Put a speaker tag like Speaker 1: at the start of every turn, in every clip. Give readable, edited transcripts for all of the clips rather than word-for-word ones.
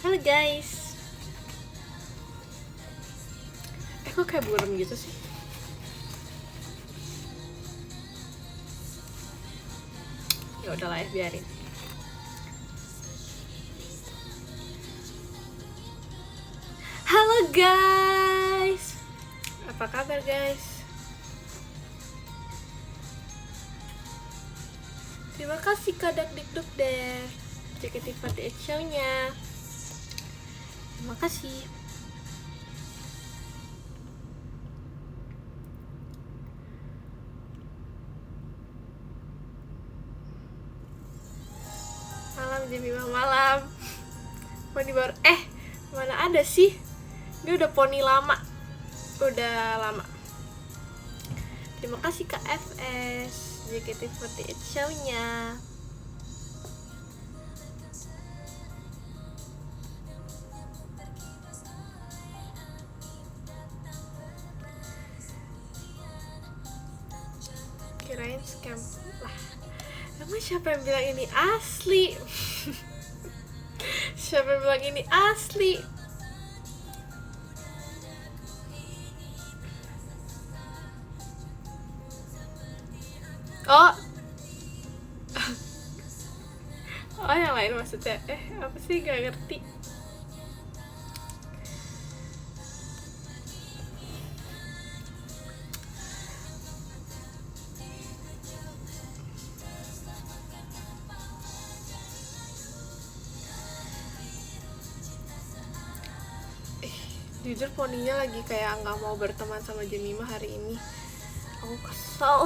Speaker 1: Halo guys. Kok kayak buram gitu sih? Ya udahlah ya, biarin. Halo guys. Apa kabar guys? Terima kasih Kadak Dikduk der JKT48 show-nya. Terima kasih. Malam jam 5 malam. Poni baru mana ada sih? Dia udah poni lama. Udah lama. Terima kasih Kak FS JKT48 show-nya. Kirain scam lah. Emang siapa yang bilang ini asli? Siapa yang bilang ini asli? Oh yang lain maksudnya. Apa sih, gak ngerti. Jujur poninya lagi kayak nggak mau berteman sama Jemima hari ini. Aku kesel.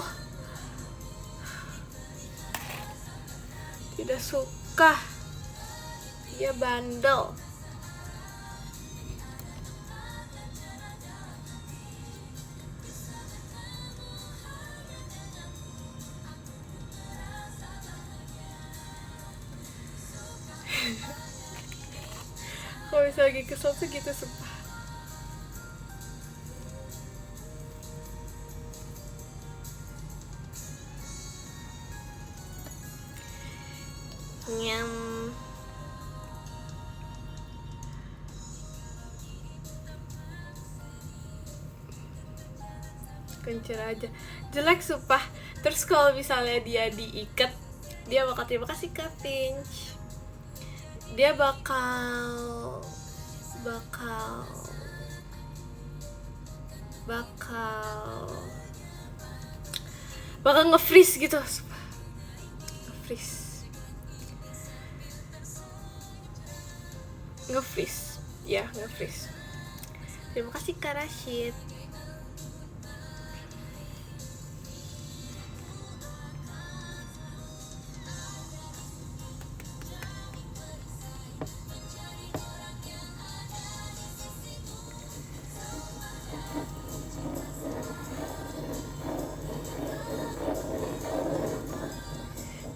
Speaker 1: Tidak suka. Dia bandel. Kalau bisa lagi kesel tuh gitu, sumpah. Nyam. Kencur aja. Jelek sumpah. Terus kalau misalnya dia diikat, dia bakal terima kasih Kak Pinch. Dia bakal nge-freeze gitu, sumpah. Nge-freeze. Terima kasih Kak Rashid.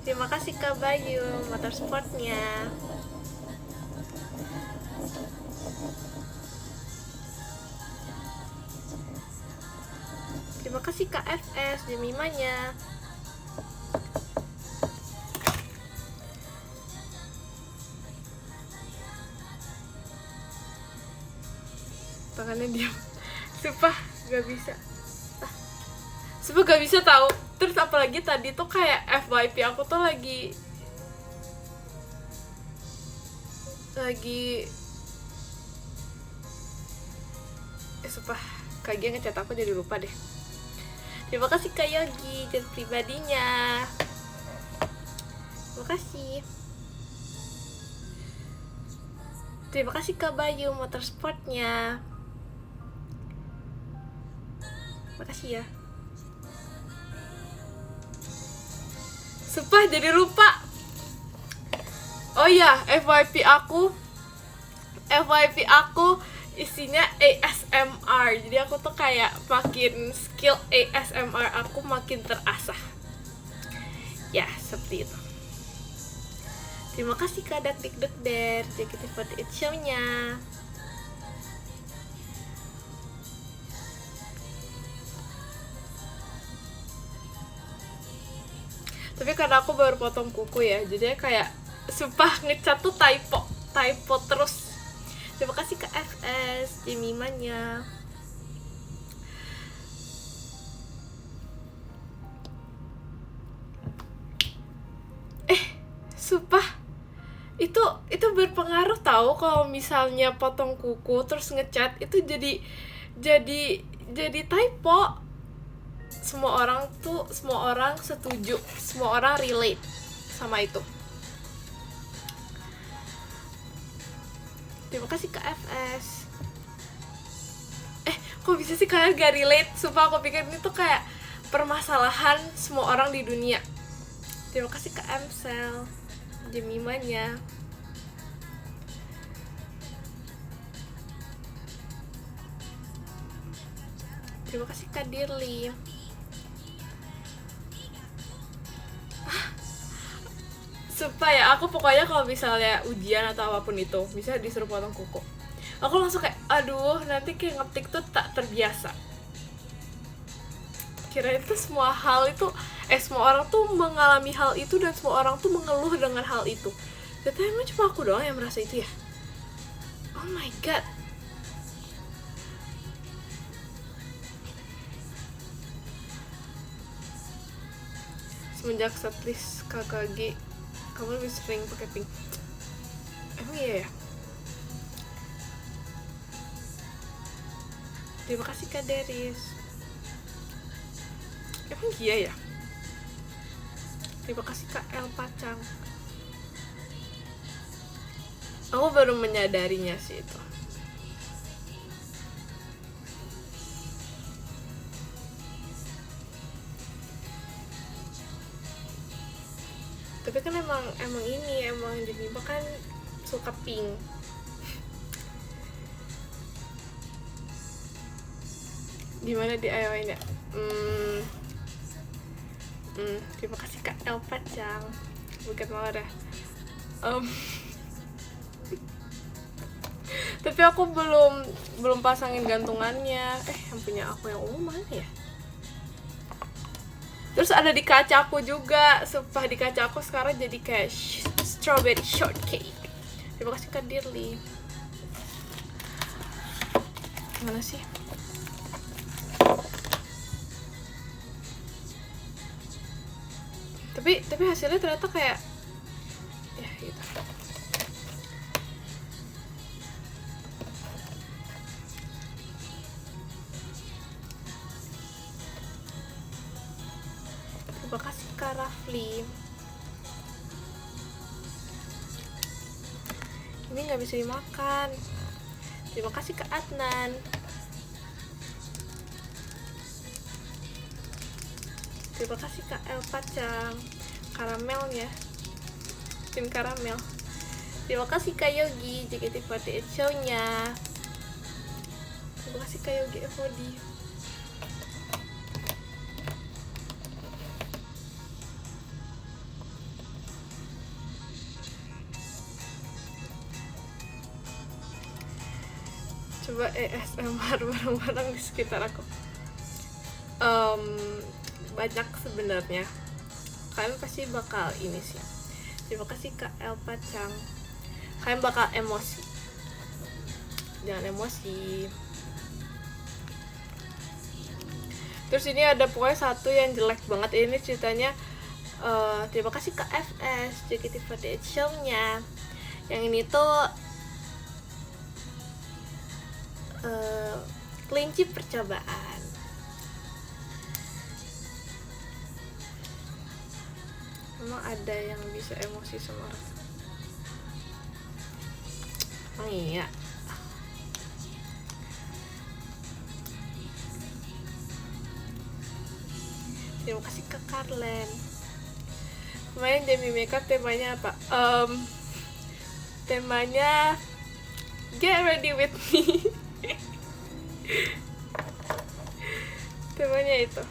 Speaker 1: Terima kasih Kak Bayu motorsportnya. Terima kasih Kak FS Jemimanya. Tangannya diam. Sumpah gak bisa. Sumpah gak bisa tahu. Terus apalagi tadi tuh kayak FYP aku tuh lagi sumpah Kak Gia ngechat aku jadi lupa deh. Terima kasih Kak Yogi chat pribadinya. Terima kasih. Terima kasih Kak Bayu motorsportnya. Makasih ya. Sumpah jadi lupa. Oh ya, FYP aku isinya ASMR. Jadi aku tuh kayak makin skill ASMR aku makin terasah. Ya, seperti itu. Terima kasih Kadak Dikduk der JKT48 show-nya. Tapi karena aku baru potong kuku ya, jadi kayak sumpah ngecat tuh typo terus. Terima kasih Kak FS Jemimanya. Sumpah itu berpengaruh tahu kalau misalnya potong kuku terus ngecat itu jadi typo. Semua orang setuju, semua orang relate sama itu. Terima kasih Kak FS. Kok bisa sih kalian gak relate? Sumpah aku pikir ini tuh kayak permasalahan semua orang di dunia. Terima kasih Kak Amsel Jemimanya. Terima kasih Kak Dirli. Sumpah ya, aku pokoknya kalau misalnya ujian atau apapun itu bisa disuruh potong kuku, aku langsung kayak aduh, nanti kayak ngetik tuh tak terbiasa. Kirain tuh semua orang tuh mengalami hal itu dan semua orang tuh mengeluh dengan hal itu. Ternyata emang cuma aku doang yang merasa itu ya. Oh my god. Semenjak setlist KKG kamu lebih sering pakai pink. Emang iya ya? Terima kasih Kak Deris. Emang iya ya? Terima kasih Kak El Pacang. Aku baru menyadarinya sih itu. Tapi kan emang Jemima kan suka pink. Gimana DIY-nya? Terima kasih Kak El Pacang. Bukan mau dah. Tapi aku belum pasangin gantungannya. Yang punya aku yang ungu mana ya? Terus ada di kaca aku juga. Sumpah di kaca aku sekarang jadi kayak strawberry shortcake. Terima kasih Kak Dirli. Mana sih? Tapi hasilnya ternyata kayak ya gitu. Terima kasih Kak Rafli. Ini nggak bisa dimakan. Terima kasih Kak Adnan. Terima kasih Kak El Pacang. Karamelnya, tim karamel. Terima kasih Kak Yogi JKT48 show-nya. Terima kasih Kak Yogi FOD. Coba ASMR bareng-bareng di sekitar aku. Banyak sebenarnya. Kalian pasti bakal ini sih. Terima kasih Kak El Pacang. Kalian bakal emosi. Jangan emosi. Terus ini ada pokoknya satu yang jelek banget. Ini ceritanya terima kasih Kak FS JKT48 show-nya. Yang ini tuh kelinci percobaan. Emang ada yang bisa emosi sama orang? Oh iya. Terima kasih Kak Karlen. Kemarin Demi Makeup temanya apa? Temanya Get Ready With Me. Temanya itu.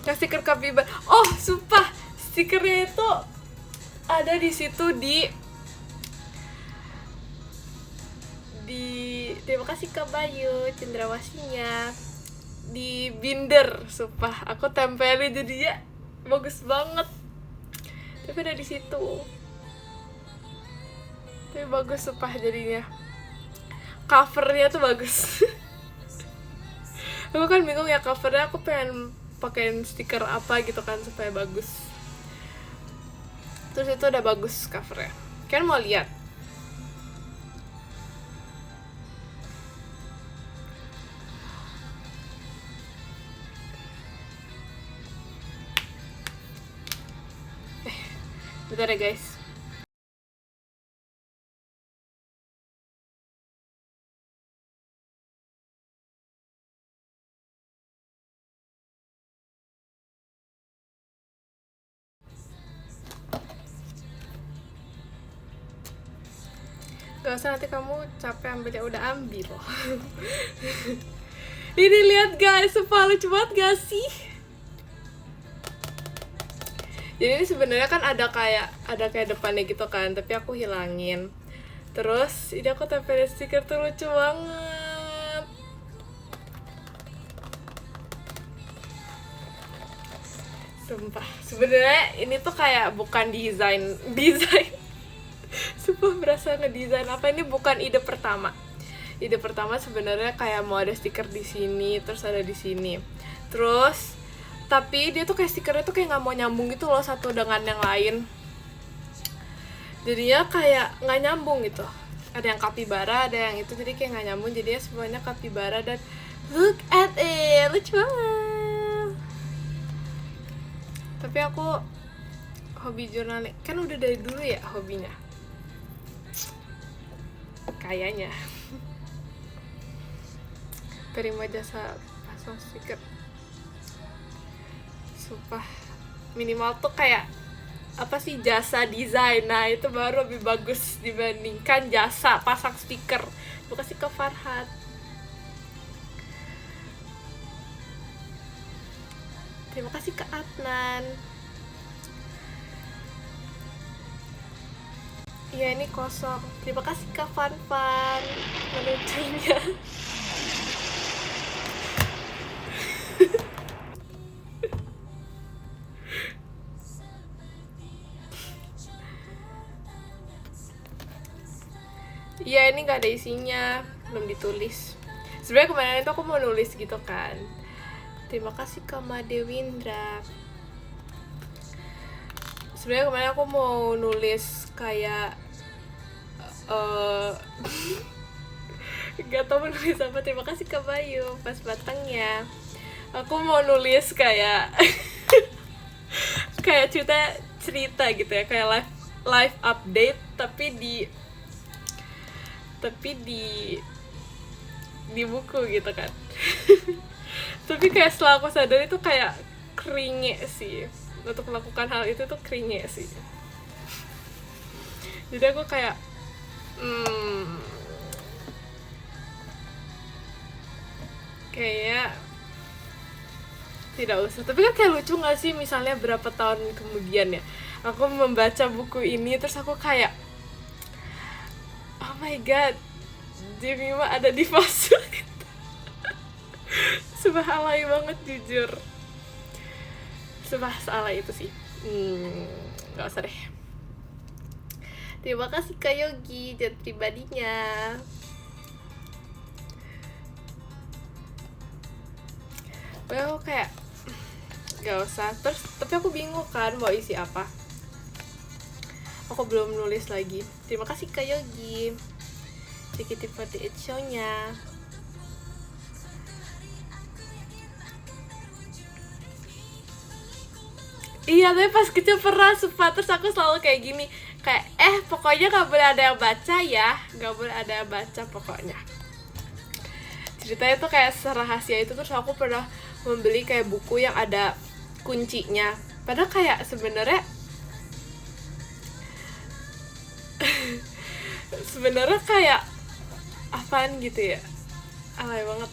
Speaker 1: Nah, stiker Kapibara. Oh, sumpah. Stikernya itu ada di situ di terima kasih Kak Bayu cendrawasinya di binder. Sumpah aku tempelin jadinya bagus banget. Tapi ada di situ. Tapi bagus sumpah jadinya. covernya tuh bagus. Aku kan bingung ya covernya, aku pengen pakein stiker apa gitu kan supaya bagus. Terus itu udah bagus covernya. Kan mau lihat? Bentar ya guys. Gak usah, nanti kamu capek ambilnya, udah ambil loh. Ini lihat guys, sumpah lucu banget gak sih? Jadi ini sebenarnya kan ada kayak depannya gitu kan, tapi aku hilangin. Terus ini aku tempelin stiker tuh, lucu banget. Sumpah, sebenarnya ini tuh kayak bukan desain. Sumpah berasa ngedesain apa, ini bukan ide pertama. Ide pertama sebenarnya kayak mau ada stiker di sini, terus ada di sini. Terus tapi dia tuh kayak stikernya tuh kayak nggak mau nyambung gitu loh satu dengan yang lain. Jadinya kayak nggak nyambung gitu. Ada yang kapibara, ada yang itu, jadi kayak nggak nyambung. Jadinya semuanya kapibara dan look at it, lucu banget. Tapi aku hobi jurnaling, kan udah dari dulu ya hobinya. Kayaknya. Terima jasa pasang stiker. Sumpah, minimal tuh kayak apa sih, jasa desain. Nah itu baru lebih bagus dibandingkan jasa pasang stiker. Gue kasih ke Farhat. Terima kasih ke Adnan. Iya ini kosong. Terima kasih ke Fan melucunya. Iya ini gak ada isinya, belum ditulis. Sebenarnya kemarin itu aku mau nulis gitu kan. Terima kasih ke Madewindra. Sebenarnya kemarin aku mau nulis kayak gak tau mau nulis apa. Terima kasih ke Bayu pas batangnya. Aku mau nulis kayak kayak cerita gitu ya, kayak live update tapi di buku gitu kan. Tapi kayak setelah aku sadar itu kayak keringe sih, untuk melakukan hal itu tuh keringe sih. Jadi aku kayak kayak tidak usah. Tapi kan kayak lucu gak sih, misalnya berapa tahun kemudian ya aku membaca buku ini, terus aku kayak oh my god, Jemima ada di fase gitu. Sumpah alay banget jujur. Sumpah alay itu sih. Gak usah deh. Terima kasih ke Yogi dan pribadinya. Well kayak gak usah. Terus tapi aku bingung kan mau isi apa. Aku belum nulis lagi. Terima kasih ke Yogi. JKT48 show-nya. Iya, tapi pas kecil pernah sumpah. Terus aku selalu kayak gini, kayak pokoknya gak boleh ada yang baca ya, gak boleh ada yang baca pokoknya. Ceritanya tuh kayak serahasia itu. Terus aku pernah membeli kayak buku yang ada kuncinya, padahal kayak sebenarnya kayak apaan gitu ya, alay banget.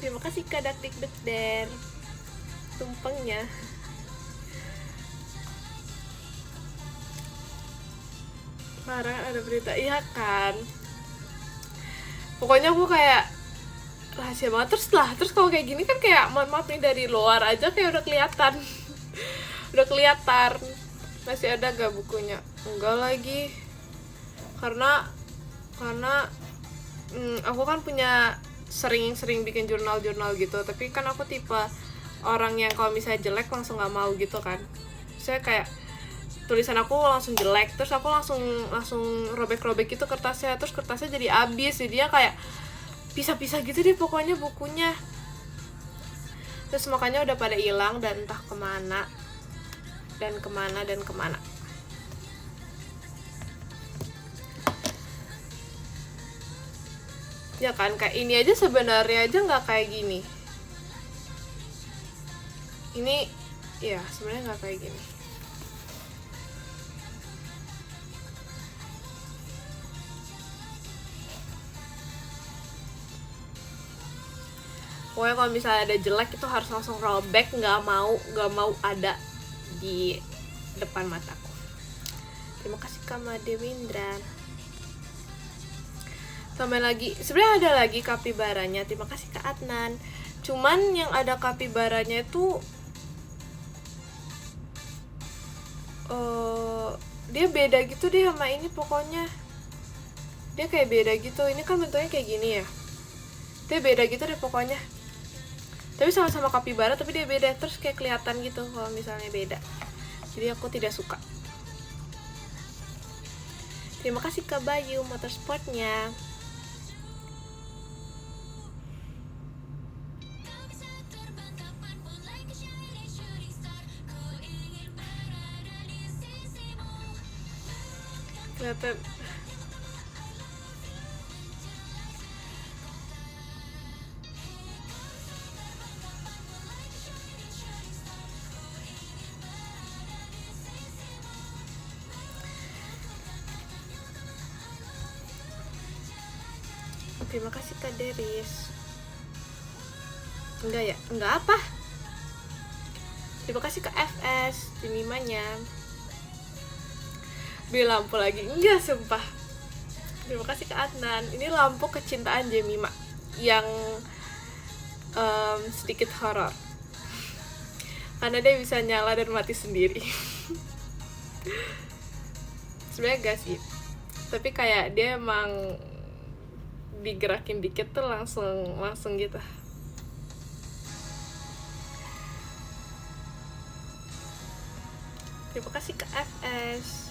Speaker 1: Terima kasih Kak Dakdik dan tumpengnya. Sekarang ada berita, iya kan. Pokoknya aku kayak rahasia banget. Terus kalau kayak gini kan kayak mohon maaf nih, dari luar aja kayak udah kelihatan. Udah kelihatan. Masih ada gak bukunya? Enggak lagi. Karena aku kan punya sering bikin jurnal gitu, tapi kan aku tipe orang yang kalau misalnya jelek langsung nggak mau gitu kan. Saya kayak tulisan aku langsung jelek, terus aku langsung robek gitu kertasnya, terus kertasnya jadi habis, jadinya kayak pisah-pisah gitu deh pokoknya bukunya. Terus makanya udah pada hilang dan entah kemana dan kemana. Ya kan, kayak ini aja sebenarnya aja nggak kayak gini. Ini ya sebenarnya nggak kayak gini. Pokoknya kalau misalnya ada jelek itu harus langsung robek, nggak mau ada di depan mataku. Terima kasih Kak Madewindra. Tambah lagi, sebenarnya ada lagi kapibaranya. Terima kasih Kak Adnan. Cuman yang ada kapibaranya itu dia beda gitu deh sama ini pokoknya. Dia kayak beda gitu. Ini kan bentuknya kayak gini ya. Dia beda gitu deh pokoknya. Tapi sama-sama kapibara tapi dia beda, terus kayak kelihatan gitu kalau misalnya beda. Jadi aku tidak suka. Terima kasih Kak Bayu motorsportnya. Kelihatan. Terima kasih Kak Deris. Enggak ya? Enggak apa? Terima kasih Kak FS Jemimanya. Beli lampu lagi? Enggak, sumpah. Terima kasih Kak Adnan. Ini lampu kecintaan Jemima yang sedikit horor. Karena dia bisa nyala dan mati sendiri. Sebenarnya enggak sih. Tapi kayak dia emang digerakin dikit tuh langsung gitu. Terima kasih ke FS.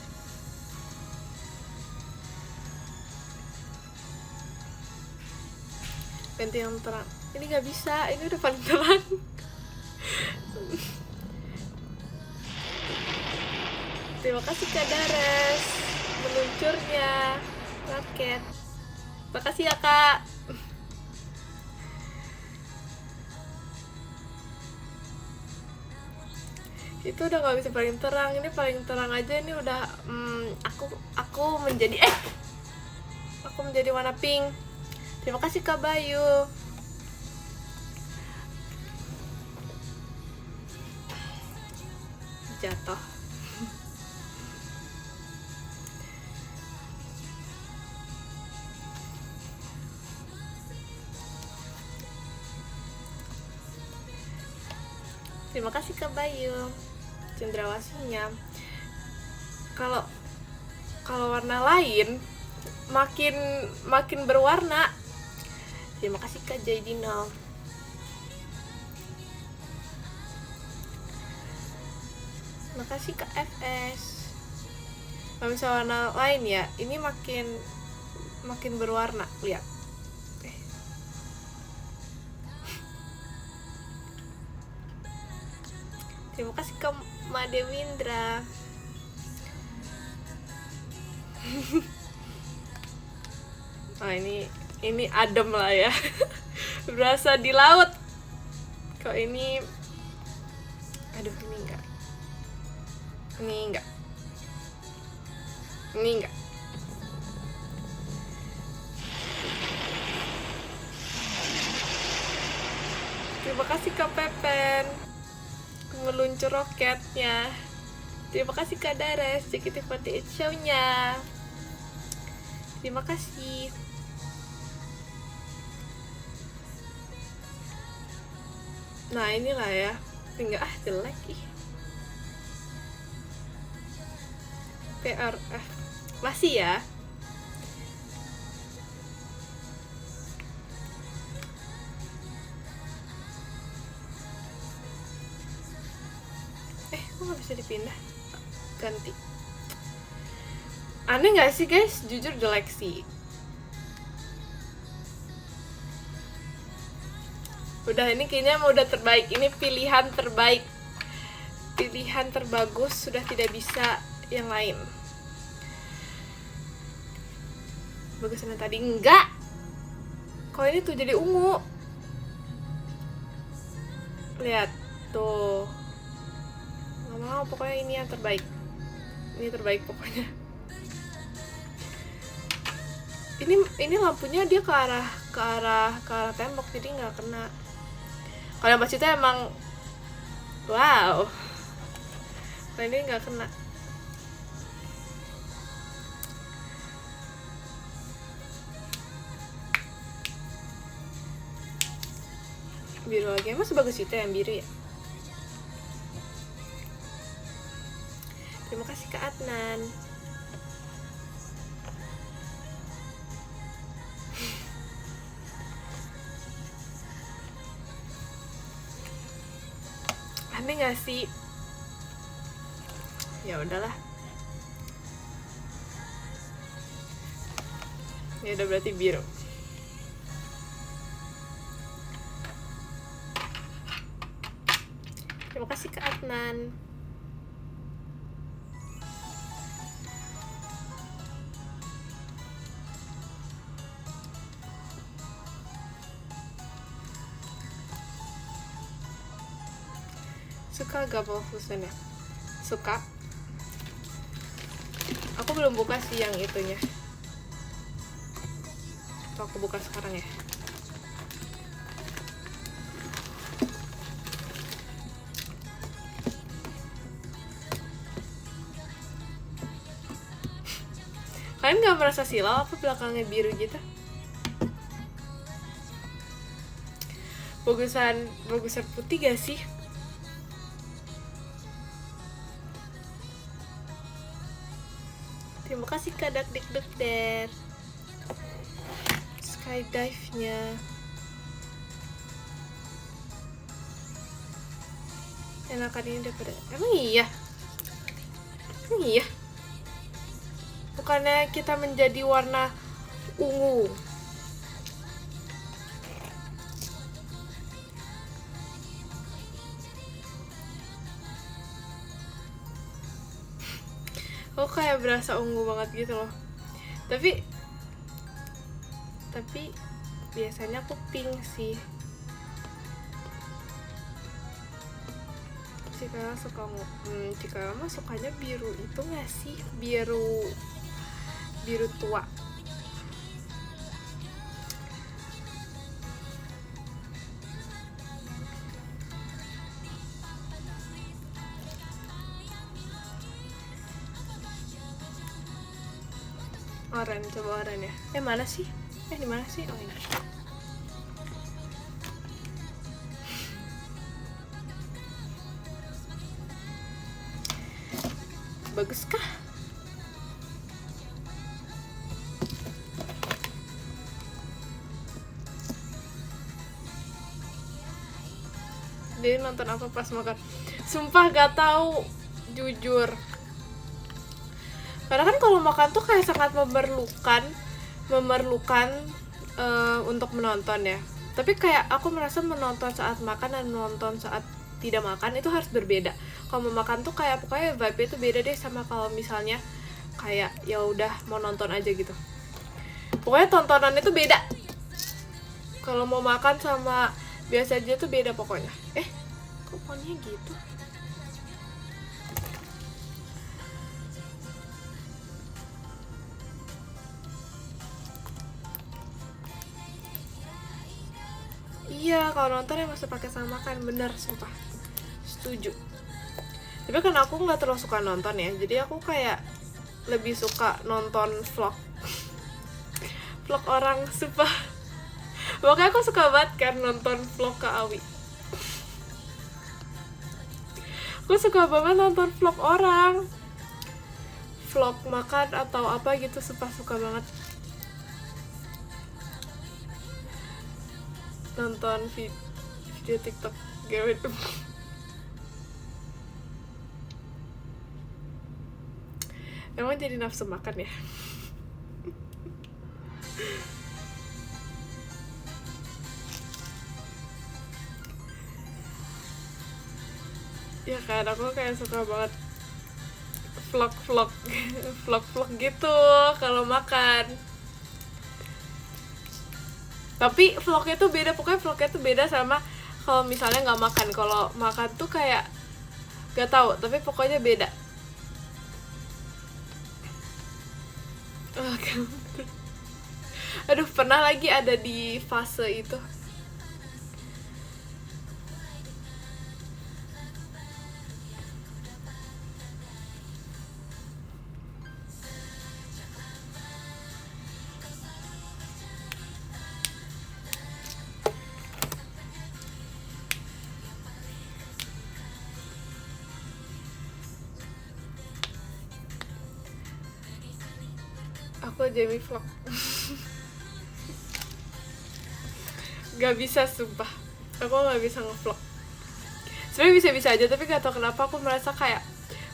Speaker 1: Ganti yang terang. Ini nggak bisa, ini udah paling terang. Terima kasih Kak Dares meluncurnya roket. Makasih ya Kak. Itu udah nggak bisa paling terang, ini paling terang aja. Ini udah aku menjadi warna pink. Terima kasih Kak Bayu. Jatuh. Terima kasih Kak Bayu cendrawasinya. Kalau warna lain makin berwarna. Terima kasih Kak Jaidino. Terima kasih Kak FS. Kalau misalnya warna lain ya, ini makin berwarna, lihat. Terima kasih Kak Madewindra. Oh ini adem lah ya. Berasa di laut. Kok ini aduh, ini enggak. Terima kasih Kak Pepen meluncur roketnya. Terima kasih Kak Dares JKT48 show-nya. Terima kasih. Nah inilah ya, tinggal jelek ih. PRF masih ya. pindah ganti. Aneh nggak sih guys? Jujur jelek sih. Udah, ini kayaknya udah terbaik. Ini pilihan terbaik, pilihan terbagus. Sudah tidak bisa yang lain. Bagusan yang tadi enggak. Kalau ini tuh jadi ungu. Lihat tuh. Nggak mau, pokoknya ini yang terbaik. Ini terbaik pokoknya. Ini lampunya dia ke arah tembok, jadi nggak kena. Kalau yang pas itu emang wow. Kalau ini nggak kena. Biru lagi, emang sebagus itu yang biru ya? Terima kasih Kak Adnan. Aneh nggak sih? Ya udahlah. Ya udah, berarti biru. Terima kasih Kak Adnan. Suka gak mau fusionnya? Suka. Aku belum buka sih yang itunya. Tuh, aku buka sekarang ya. Kalian gak merasa silau apa belakangnya biru gitu? Bagusan putih gak sih? Terima kasih Kak Dak-Dik-Duk-Der. Skydive-nya enakan ini daripada. Emang iya? Bukannya kita menjadi warna ungu? Kok kayak berasa ungu banget gitu loh. Tapi biasanya aku pink sih. Cikal suka Cikal mah sukanya biru itu nggak sih? Biru tua. Oranye, coba oranye ya. Mana sih? Di mana sih? Oh ini. Bagus kah? Dia nonton apa pas makan? Sumpah gak tahu, jujur. Karena kan kalau makan tuh kayak sangat memerlukan untuk menonton ya. Tapi kayak aku merasa menonton saat makan dan menonton saat tidak makan itu harus berbeda. Kalau mau makan tuh kayak pokoknya vibe itu beda deh sama kalau misalnya kayak ya udah mau nonton aja gitu. Pokoknya tontonan itu beda. Kalau mau makan sama biasa aja tuh beda pokoknya. Kok poninya gitu? Iya, kalau nonton ya masih pakai sama makan, bener, sumpah, setuju. Tapi kan aku nggak terlalu suka nonton ya, jadi aku kayak lebih suka nonton vlog orang, sumpah. Makanya aku suka banget kan nonton vlog Kak Awi. Aku suka banget nonton vlog orang, vlog makan atau apa gitu, suka banget. Nonton video TikTok gitu. Emang jadi nafsu makan ya? Ya kan, aku kayak suka banget vlog gitu kalau makan. Tapi vlognya tuh beda, pokoknya vlognya tuh beda sama kalau misalnya nggak makan. Kalau makan tuh kayak gak tahu, tapi pokoknya beda. Aduh, pernah lagi ada di fase itu. Aku Jamie vlog. Gak bisa, sumpah. Aku gak bisa ngevlog. Sebenarnya bisa-bisa aja, tapi gak tau kenapa aku merasa kayak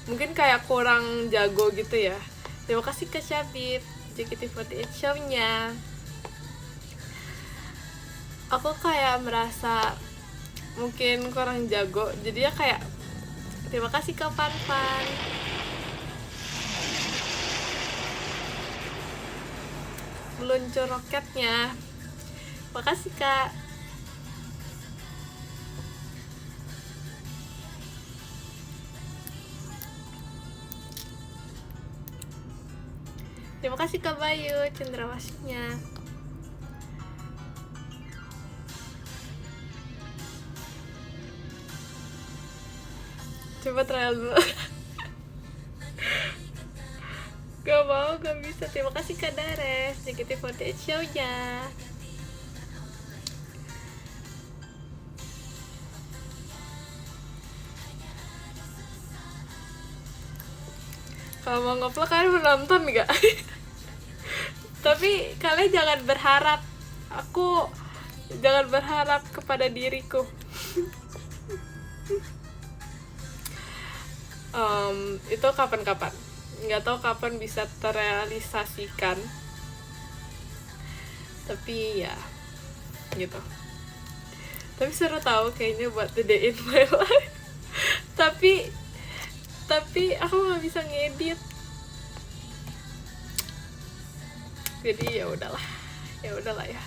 Speaker 1: mungkin kayak kurang jago gitu ya. Terima kasih Kak Syabib, JKT48 show-nya. Aku kayak merasa mungkin kurang jago, jadi ya kayak terima kasih Kak Fan. Meluncur roketnya. Makasih Kak. Terima kasih Kak Bayu cendrawasihnya. Coba trial dulu. Gak mau, gak bisa. Terima kasih Kak Dares, JKT48 show-nya. Kalau mau ngevlog kalian menonton gak? Tapi kalian jangan berharap. Aku jangan berharap kepada diriku. Itu kapan-kapan. Nggak tahu kapan bisa terrealisasikan. Tapi ya gitu. Tapi seru tahu kayaknya buat the day in my life. Tapi aku nggak bisa ngedit, jadi ya udahlah ya.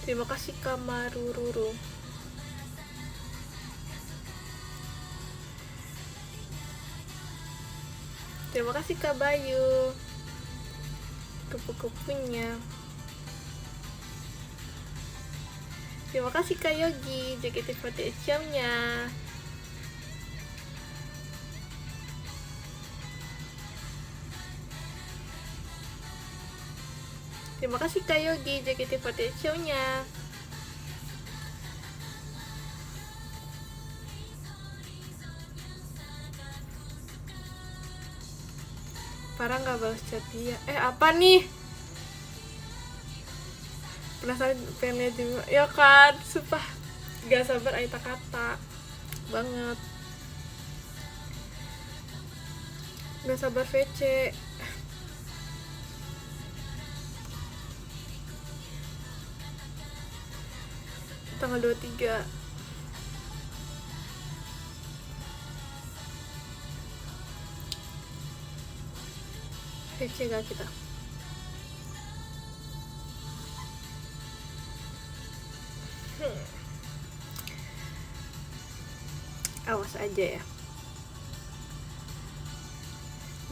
Speaker 1: Terima kasih Kamarururu. Terima kasih Kak Bayu kupu-kupunya. Terima kasih Kak Yogi, JKT48 show-nya. Terima kasih Kak Yogi, JKT48 show-nya. Parah gak balas chat dia. Apa nih? Penasaran pengen lihat juga. Ya kan, sumpah gak sabar Aita kata banget. Gak sabar VC. Tanggal 23. VC gak kita? Awas aja ya.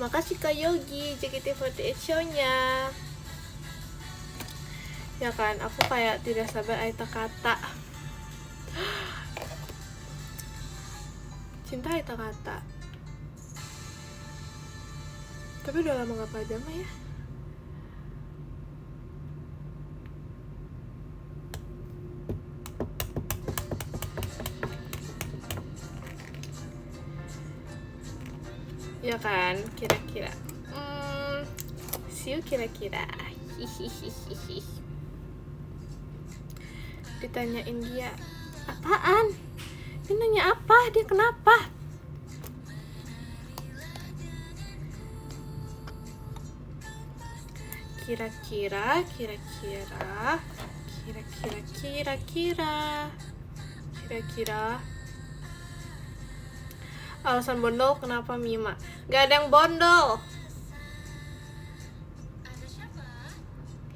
Speaker 1: Makasih Kak Yogi, JKT48 show-nya. Ya kan, aku kayak tidak sabar Aita kata. Cinta Aita kata. Tapi udah lama gak pajama ya. Ya kan, kira-kira siu kira-kira hihihihi. Ditanyain dia apaan? Dia nanya Dia kenapa? Kira-kira alasan bondol kenapa Mima? Gak ada yang bondol.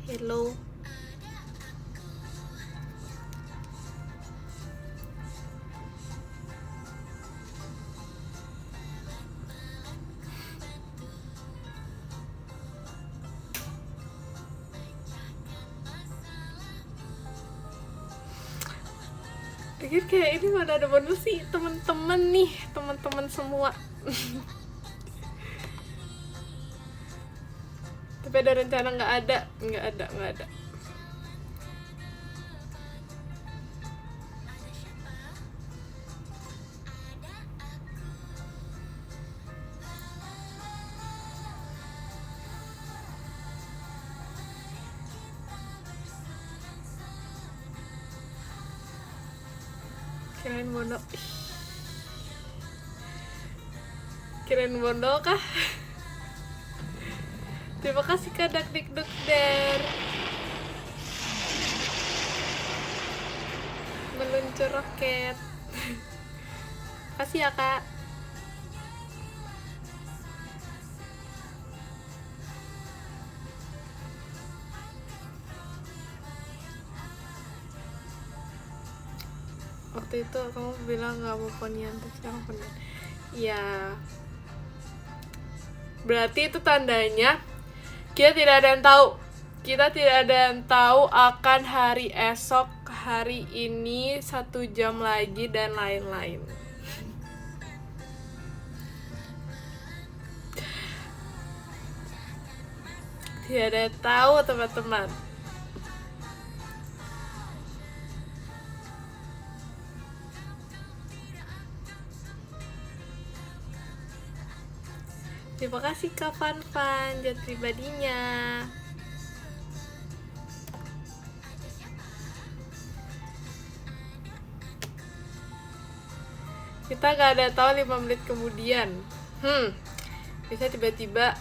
Speaker 1: Hello. Akhirnya kayak ini mana ada bonus sih teman-teman nih, teman-teman semua. Tapi ada rencana nggak ada. Kirain bondol kah? Terima kasih Kak Dakdikduk Der. Meluncur roket. Kasih ya Kak. Waktu itu kamu bilang gak mau ponian, terus sekarang ponian. Ya, berarti itu tandanya kita tidak ada yang tahu akan hari esok, hari ini, 1 jam lagi, dan lain-lain. Tidak ada yang tahu teman-teman. Terima kasih Kak Fan, jat pribadinya. Kita gak ada tahu 5 menit kemudian. Bisa tiba-tiba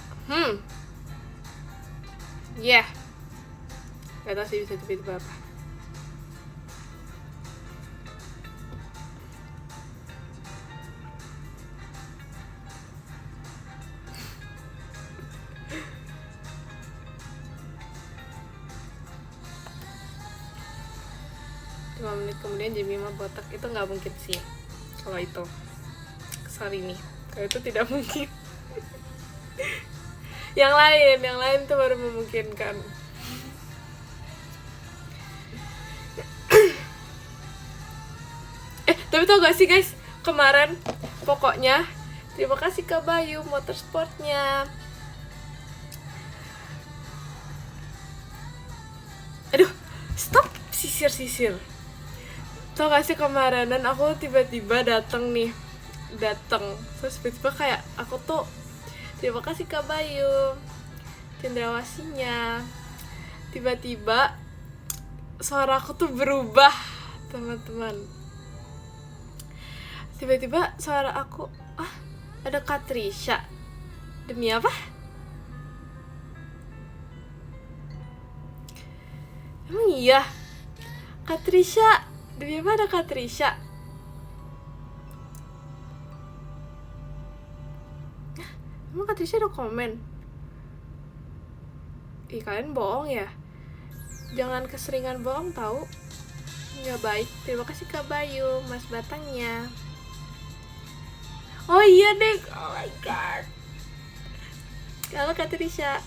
Speaker 1: gak tahu sih bisa tiba-tiba apa. Menit kemudian Jemima botak, itu nggak mungkin sih kalau itu. Sorry nih, kalau itu tidak mungkin. yang lain tuh baru memungkinkan. Tapi tau gak sih guys, kemarin pokoknya terima kasih Kak Bayu motorsportnya. Aduh, stop sisir. Tau gak sih kemarinan aku tiba-tiba datang terus tiba-tiba kayak aku tuh terima kasih Kak Bayu cendrawasinya, tiba-tiba suara aku tuh berubah teman-teman. Tiba-tiba suara aku ada Katrisha. Demi apa? Emang iya Katrisha? Demi apa ada Katrisha? Emang Katrisha ada komen? Ih, kalian bohong ya? Jangan keseringan bohong tahu. Nggak baik. Terima kasih Kak Bayu, Mas Batangnya. Oh iya deh, oh my god. Kalau Katrisha,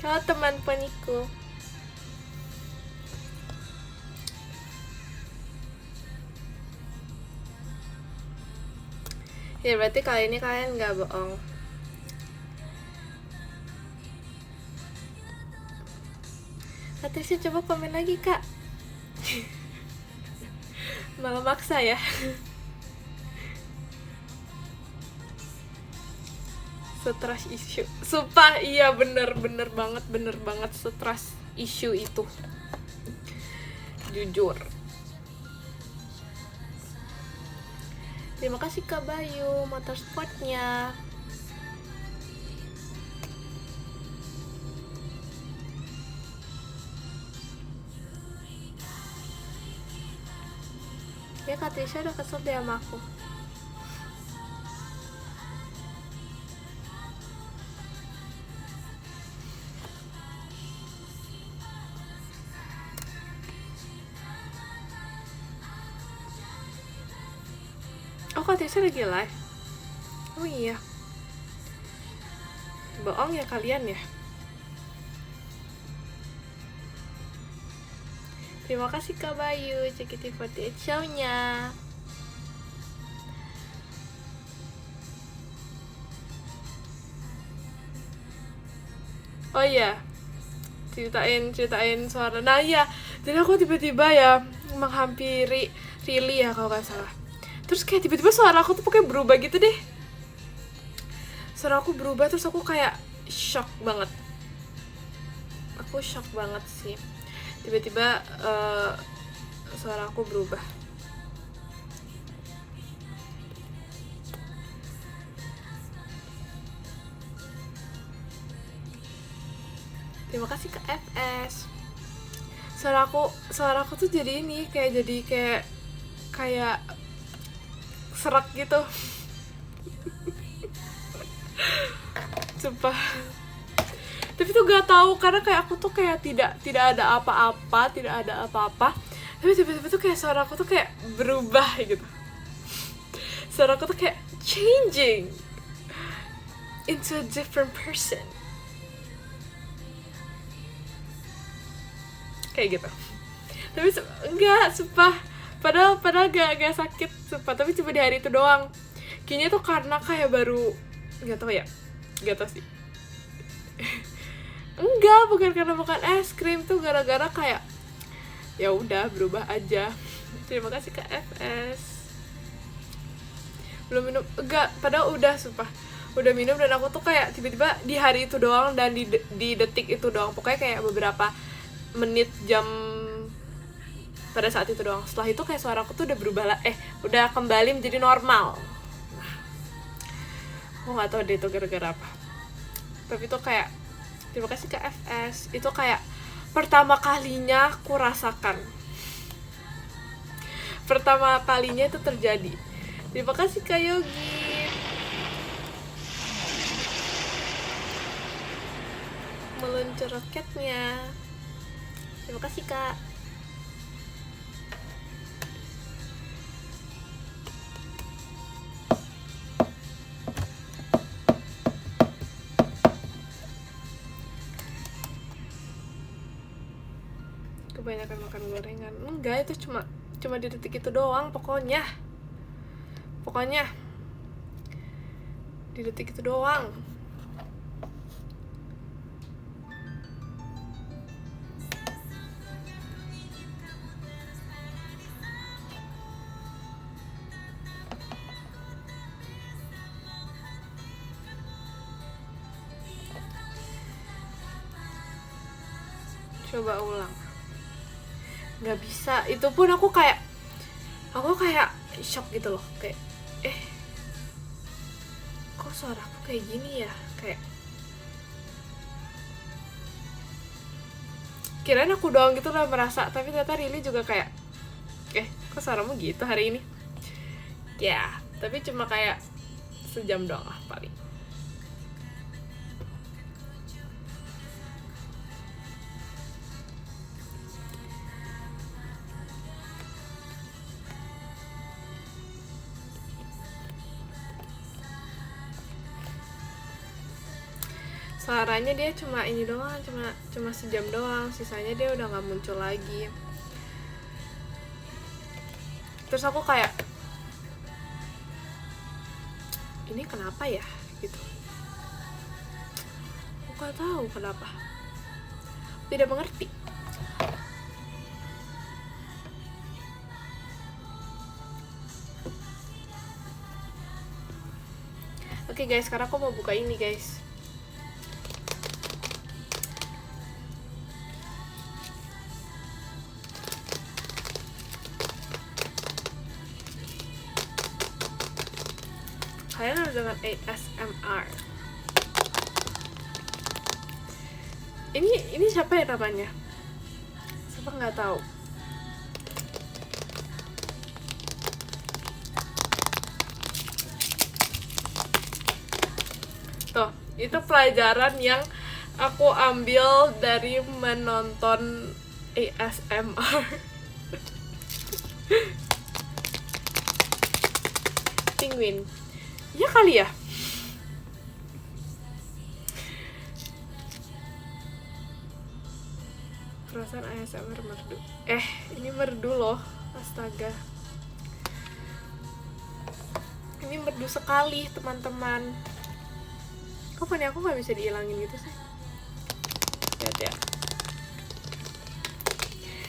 Speaker 1: kalau teman peniku. Ya berarti kali ini kalian nggak bohong. Katrisha coba komen lagi Kak. Malah maksa ya. Stress issue. Sumpah iya bener banget stress issue itu. Jujur. Terima kasih Kak Bayu motorsportnya. Ya Kak Trisha udah kesel deh sama aku. Oh Kak Trisha lagi live. Oh iya. Bohong ya kalian ya. Terima kasih Kak Bayu JKT48 show-nya. Oh iya, ceritain suara. Nah iya, jadi aku tiba-tiba ya menghampiri Rili ya kalau nggak salah. Terus kayak tiba-tiba suara aku tuh pokoknya berubah gitu deh. Suara aku berubah, terus aku kayak shock banget. Aku shock banget sih. Tiba-tiba suara aku berubah. Terima kasih ke FS. Suara aku tuh jadi ini kayak serak gitu. Sumpah. Tapi tuh gak tahu karena kayak aku tuh kayak tidak ada apa-apa. Tapi tiba-tiba tuh kayak suara aku tuh kayak berubah gitu. Suara aku tuh kayak changing into a different person. Kayak gitu. Tapi enggak, sumpah. Padahal gak sakit, sumpah. Tapi cuma di hari itu doang. Kayaknya tuh karena kayak baru, gak tau sih. Enggak, bukan karena makan es krim, tuh gara-gara kayak ya udah berubah aja. Terima kasih Kak FS. Belum minum, enggak, padahal udah, sumpah. Udah minum dan aku tuh kayak tiba-tiba di hari itu doang dan di detik itu doang. Pokoknya kayak beberapa menit, jam pada saat itu doang. Setelah itu kayak suara aku tuh udah berubah udah kembali menjadi normal. Nah, aku nggak tahu deh itu gara-gara apa. Tapi itu kayak terima kasih ke FS. Itu kayak pertama kalinya aku rasakan. Pertama kalinya itu terjadi. Terima kasih Kak Yogi. Meluncur roketnya. Terima kasih Kak. Kebanyakan makan gorengan. Enggak, itu cuma di detik itu doang pokoknya di detik itu doang. Coba ulang. Nggak bisa. Itu pun aku kayak shock gitu loh. Kayak kok suara aku kayak gini ya? Kayak kirain aku doang gitu lah merasa. Tapi ternyata Rili juga kayak kok suaramu gitu hari ini? Ya, tapi cuma kayak sejam doang lah paling. Suaranya dia cuma ini doang, cuma sejam doang, sisanya dia udah nggak muncul lagi. Terus aku kayak ini kenapa ya gitu. Aku nggak tahu kenapa, tidak mengerti. Oke guys, sekarang aku mau buka ini guys. Kalian harus dengan ASMR. Ini siapa ya namanya? Siapa nggak tahu. Tuh, itu pelajaran yang aku ambil dari menonton ASMR. Penguin. Ya kali ya. Perasaan ASMR merdu. Ini merdu loh. Astaga. Ini merdu sekali, teman-teman. Kok punya aku nggak bisa dihilangin gitu sih? Lihat ya.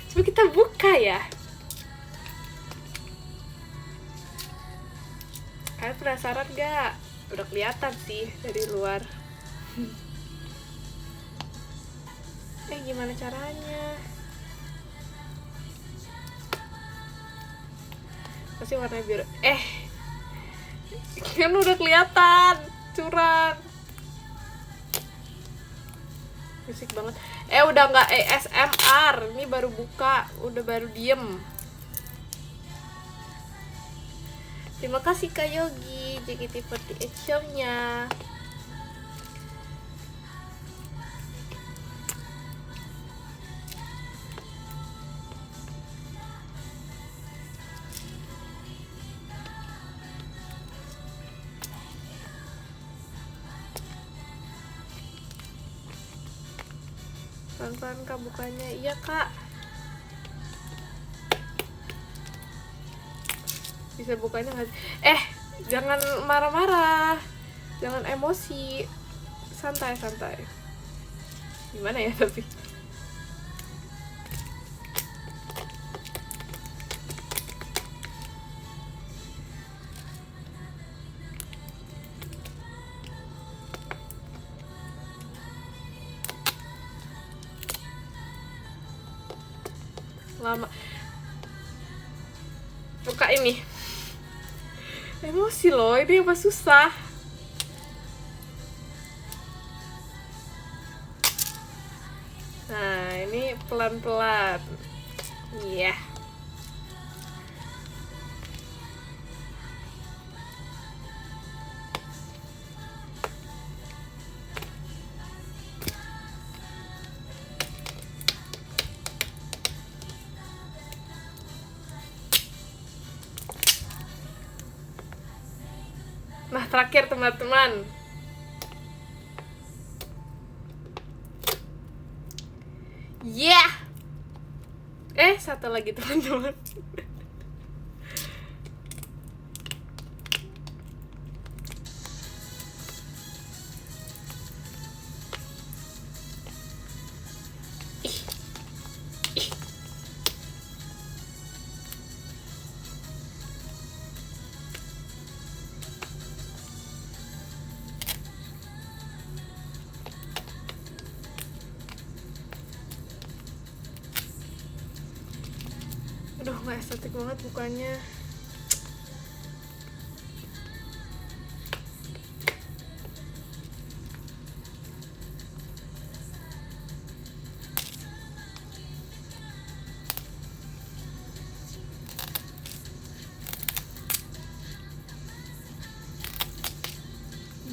Speaker 1: Coba kita buka ya. Kalian penasaran gak? Udah kelihatan sih dari luar. Gimana caranya? Pasti warna biru. Kan udah kelihatan. Curang. Musik banget. Udah nggak ASMR. Ini baru buka, udah baru diem. Terima kasih Kak Yogi, JKT48 show-nya. Pelan-pelan Kak bukanya. Iya Kak. Bisa bukanya nggak? Jangan marah-marah, jangan emosi, santai-santai. Gimana ya tapi? Lama. Buka ini. Emosi loh, ini apa susah? Nah, ini pelan-pelan. Iya. Nah, terakhir teman-teman. Yeah. Satu lagi teman-teman. Aduh, gak estetik banget bukanya.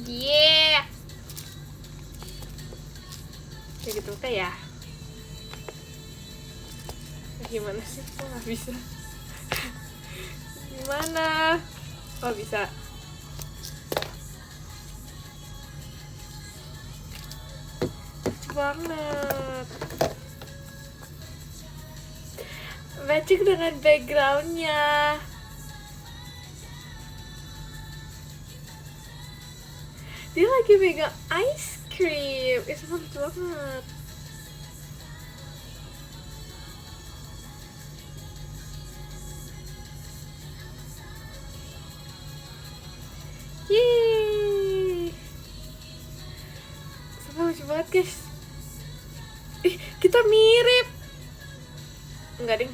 Speaker 1: Yeah. Kayak gitu kayak ya. Gimana sih? Kok nggak bisa? Gimana? Oh bisa. Lucu banget. Matching dengan backgroundnya. Dia lagi pegang ice cream. Itu lucu banget. Lucu banget guys. Kita mirip. Enggak ding.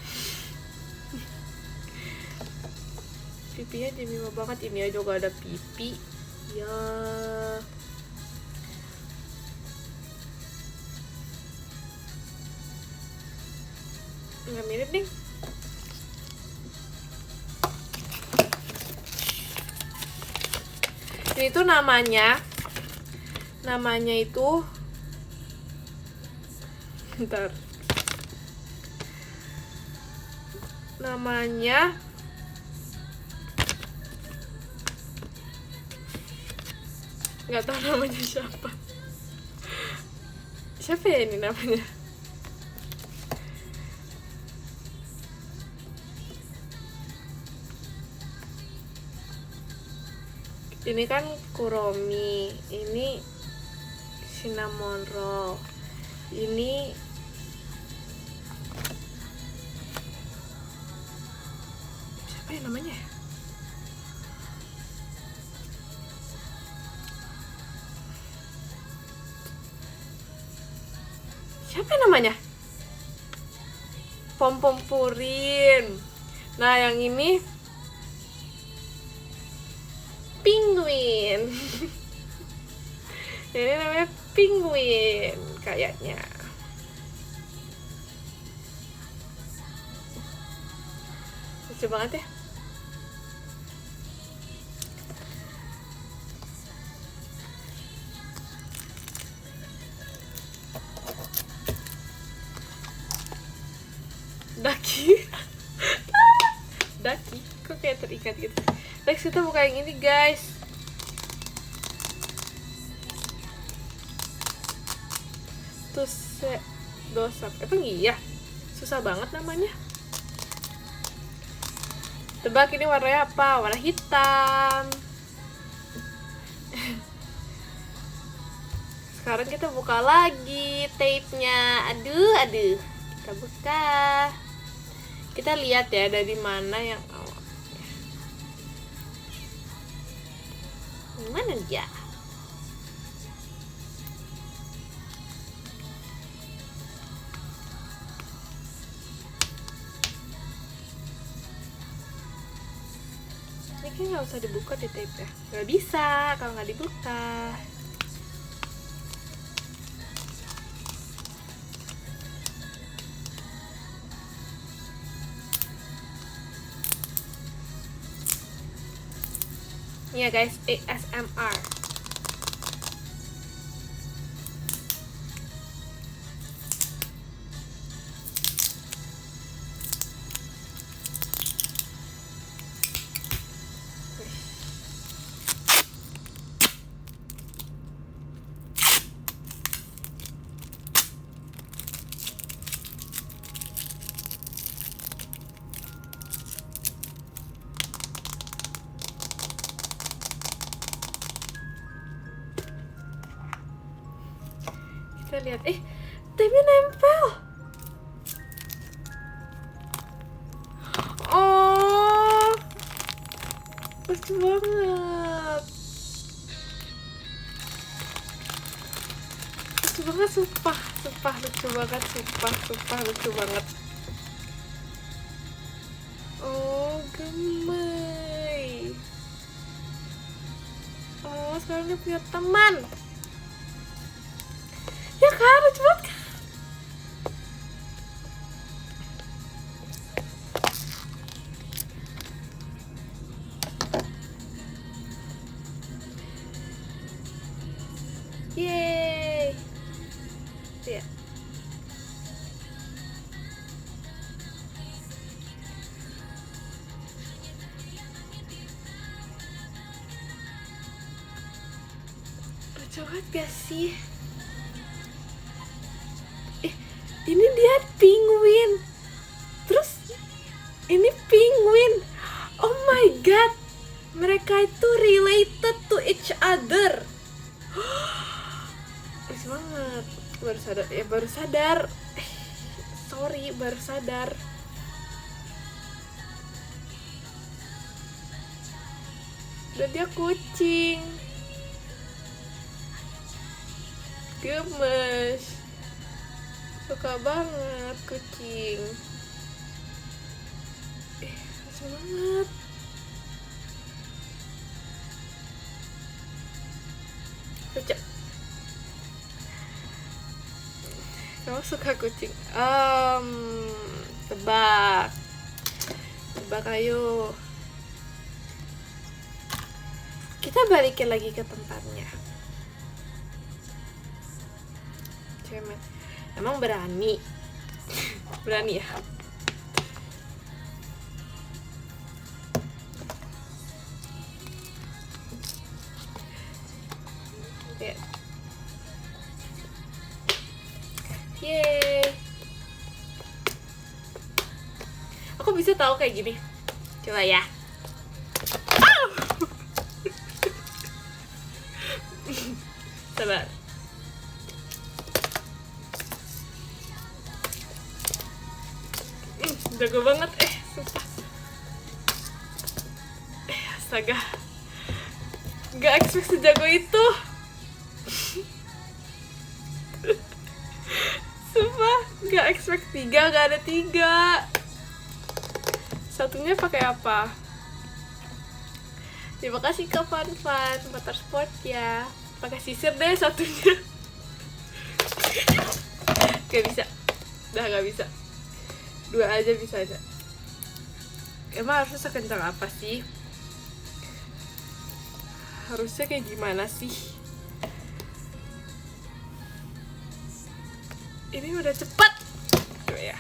Speaker 1: Pipinya Jemima banget, ini aja gak ada pipi. Ya. Nggak mirip nih. Ini tuh namanya itu bentar. Namanya nggak tahu namanya siapa. Siapa ya ini namanya? Ini kan Kuromi, ini cinnamon roll, ini siapa ya namanya? Siapa namanya? Pom-pom purin. Nah, yang ini penguin. Ini namanya penguin kayaknya. Lucu banget ya. Daki. Daki, kok kayak terikat gitu. Next kita buka yang ini guys. Dosap. Emang iya? Susah banget namanya. Tebak ini warnanya apa? Warna hitam. Sekarang kita buka lagi tape-nya. Aduh. Kita buka. Kita lihat ya dari mana yang awal. Mana dia? Ini kayaknya nggak usah dibuka di tape ya. Nggak bisa kalau nggak dibuka. Ini ya guys, ASMR. Kita lihat, tape-nya nempel. Oh, lucu banget. Lucu banget, sumpah lucu banget, sumpah lucu banget. Oh, gemes. Oh, sekarang dia punya teman. Ya kan, lucu banget kan? Yeay. Ya. Lucu banget gak sih? Ini dia penguin. Terus ini penguin. Oh my god. Mereka itu related to each other. Lucu banget. Baru sadar. Sorry, baru sadar. Dan dia kucing. Gemes. Suka banget kucing. Lucu banget. lucu. Kamu suka kucing? Tebak. Tebak ayo. Kita balikin lagi ke tempatnya. Cemen. Emang berani? Berani ya? Ya. Yeay. Aku bisa tahu kayak gini. Coba ya. Sabar. Jago banget, sumpah. Astaga. Gak expect sejago itu. Sumpah, gak expect 3, gak ada 3. Satunya pakai apa? Terima kasih ke Fun Motorsport ya. Pakai sisir deh satunya. Gak bisa. Udah gak bisa. 2 aja bisa aja. Emang harusnya sekencang apa sih? Harusnya kayak gimana sih? Ini udah cepat. Coba ya.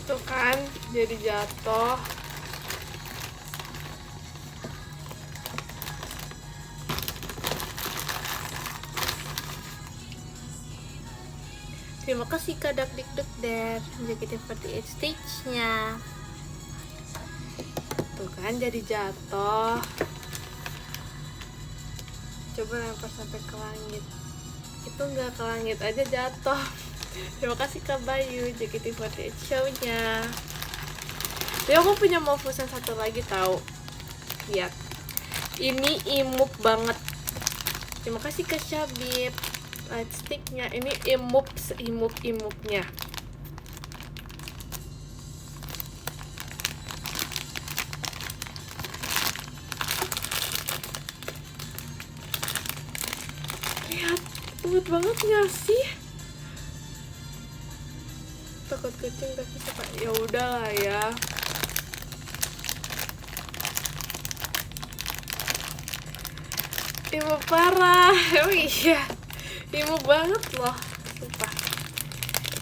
Speaker 1: Tuh kan, jadi jatuh. Terima kasih Kak Dak Dik Duk Der JKT48 stage-nya. Tuh kan, jadi jatuh. Coba lempar sampai ke langit. Itu nggak ke langit aja jatuh. Terima kasih Kak Bayu JKT48 show-nya. Tapi aku punya Mofusen satu lagi tahu. Lihat. Ini imuk banget. Terima kasih Kak Syabib. Light stick-nya ini imuk seimuk-imuknya. Lihat, imut banget nggak sih? Takut kucing tapi suka. Ya udahlah ya. Imut parah. Emang iya. Imut banget loh. Sumpah.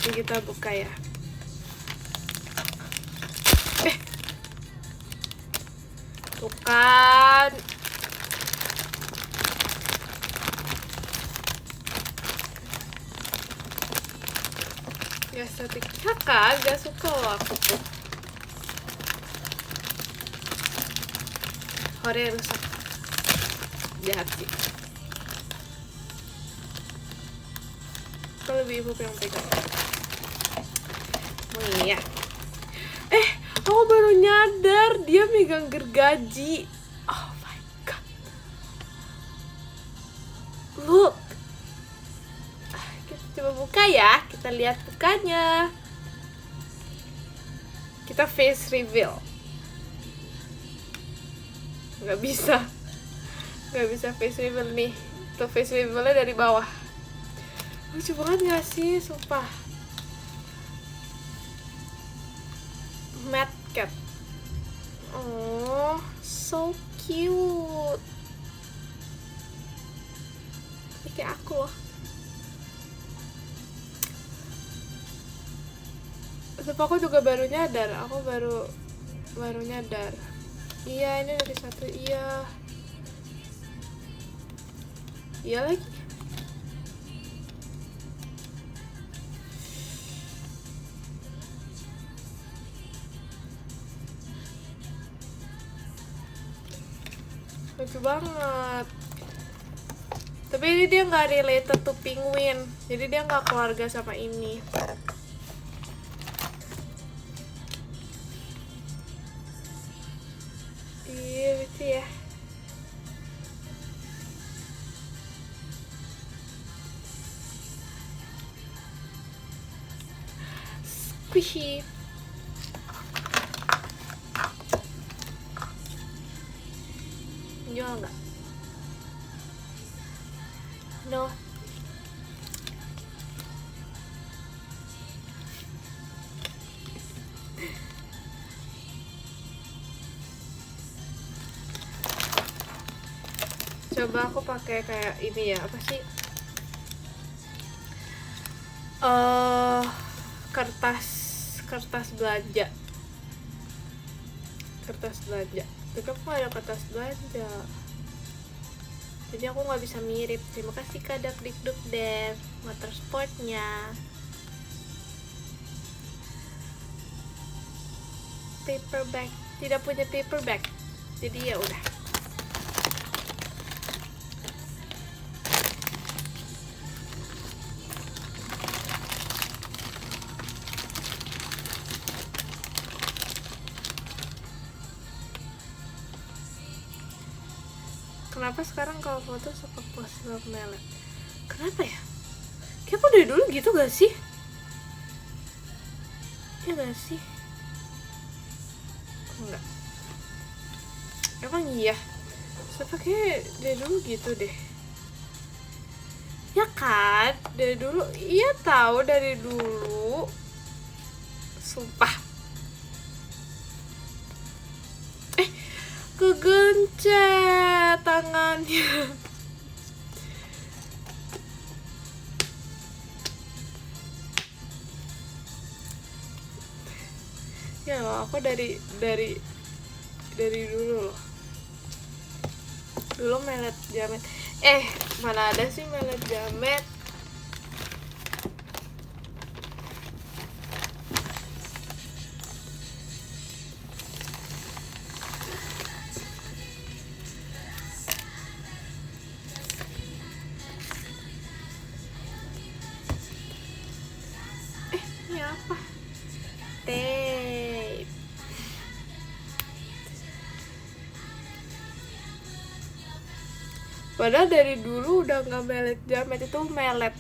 Speaker 1: Ini kita buka ya. Tuh kan. Ya estetik kakak gak suka loh aku tuh. Hore rusak. Jahat sih. Kalau lebih ibu yang pegang. Oh iya. Aku baru nyadar dia megang gergaji. Oh my god. Look. Kita coba buka ya. Kita lihat bukanya. Kita face reveal. Gak bisa face reveal nih. Tuh face revealnya dari bawah. Lucu banget gak sih? Sumpah. Mad Cat. Oh, so cute. Ini kayak aku loh. Tapi aku juga baru nyadar. Aku baru nyadar. Iya, ini dari satu. Iya lagi. Lucu banget. Tapi ini dia nggak related to penguin, jadi dia nggak keluarga sama ini. Iya lucu ya. Squishy. Jual nggak? No. Coba aku pakai kayak ini ya, apa sih? Kertas belanja. Tapi aku gak ada kertas belanja, jadi aku nggak bisa mirip. Terima kasih Kak Dakdikduk Dev motorsportnya. Paperback, tidak punya paperback, jadi ya udah. Kenapa sekarang kalau foto suka post love melet? Kenapa ya? Kayak aku dari dulu gitu gak sih? Ya gak sih? Enggak. Emang iya? Siapa kayak dari dulu gitu deh. Ya kan? Dari dulu. Iya tahu dari dulu. Sumpah. Kegencet tangannya. Ya loh, aku dari dulu loh. Dulu melet jamet. Mana ada sih melet jamet? Ini apa? Tape. Padahal dari dulu udah nggak melet jamet, itu melet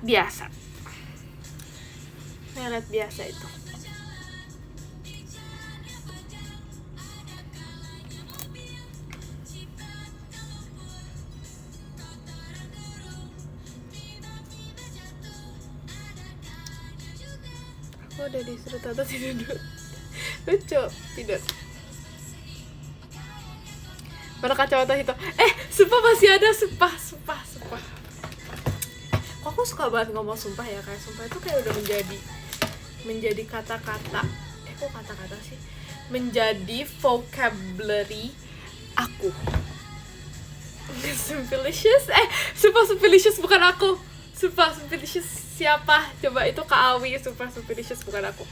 Speaker 1: biasa. Melet biasa itu. Aku udah disuruh Tata tidur. Lucu, tidur. Mana kacamata itu? Sumpah masih ada, sumpah. Kok aku suka banget ngomong sumpah ya, kayak sumpah itu kayak udah menjadi kata-kata. Kok kata-kata sih? Menjadi vocabulary aku. Sumpilicious? Sumpilicious bukan aku. Sumpilicious siapa? Coba itu Kak Awi, Sumpilicious bukan aku.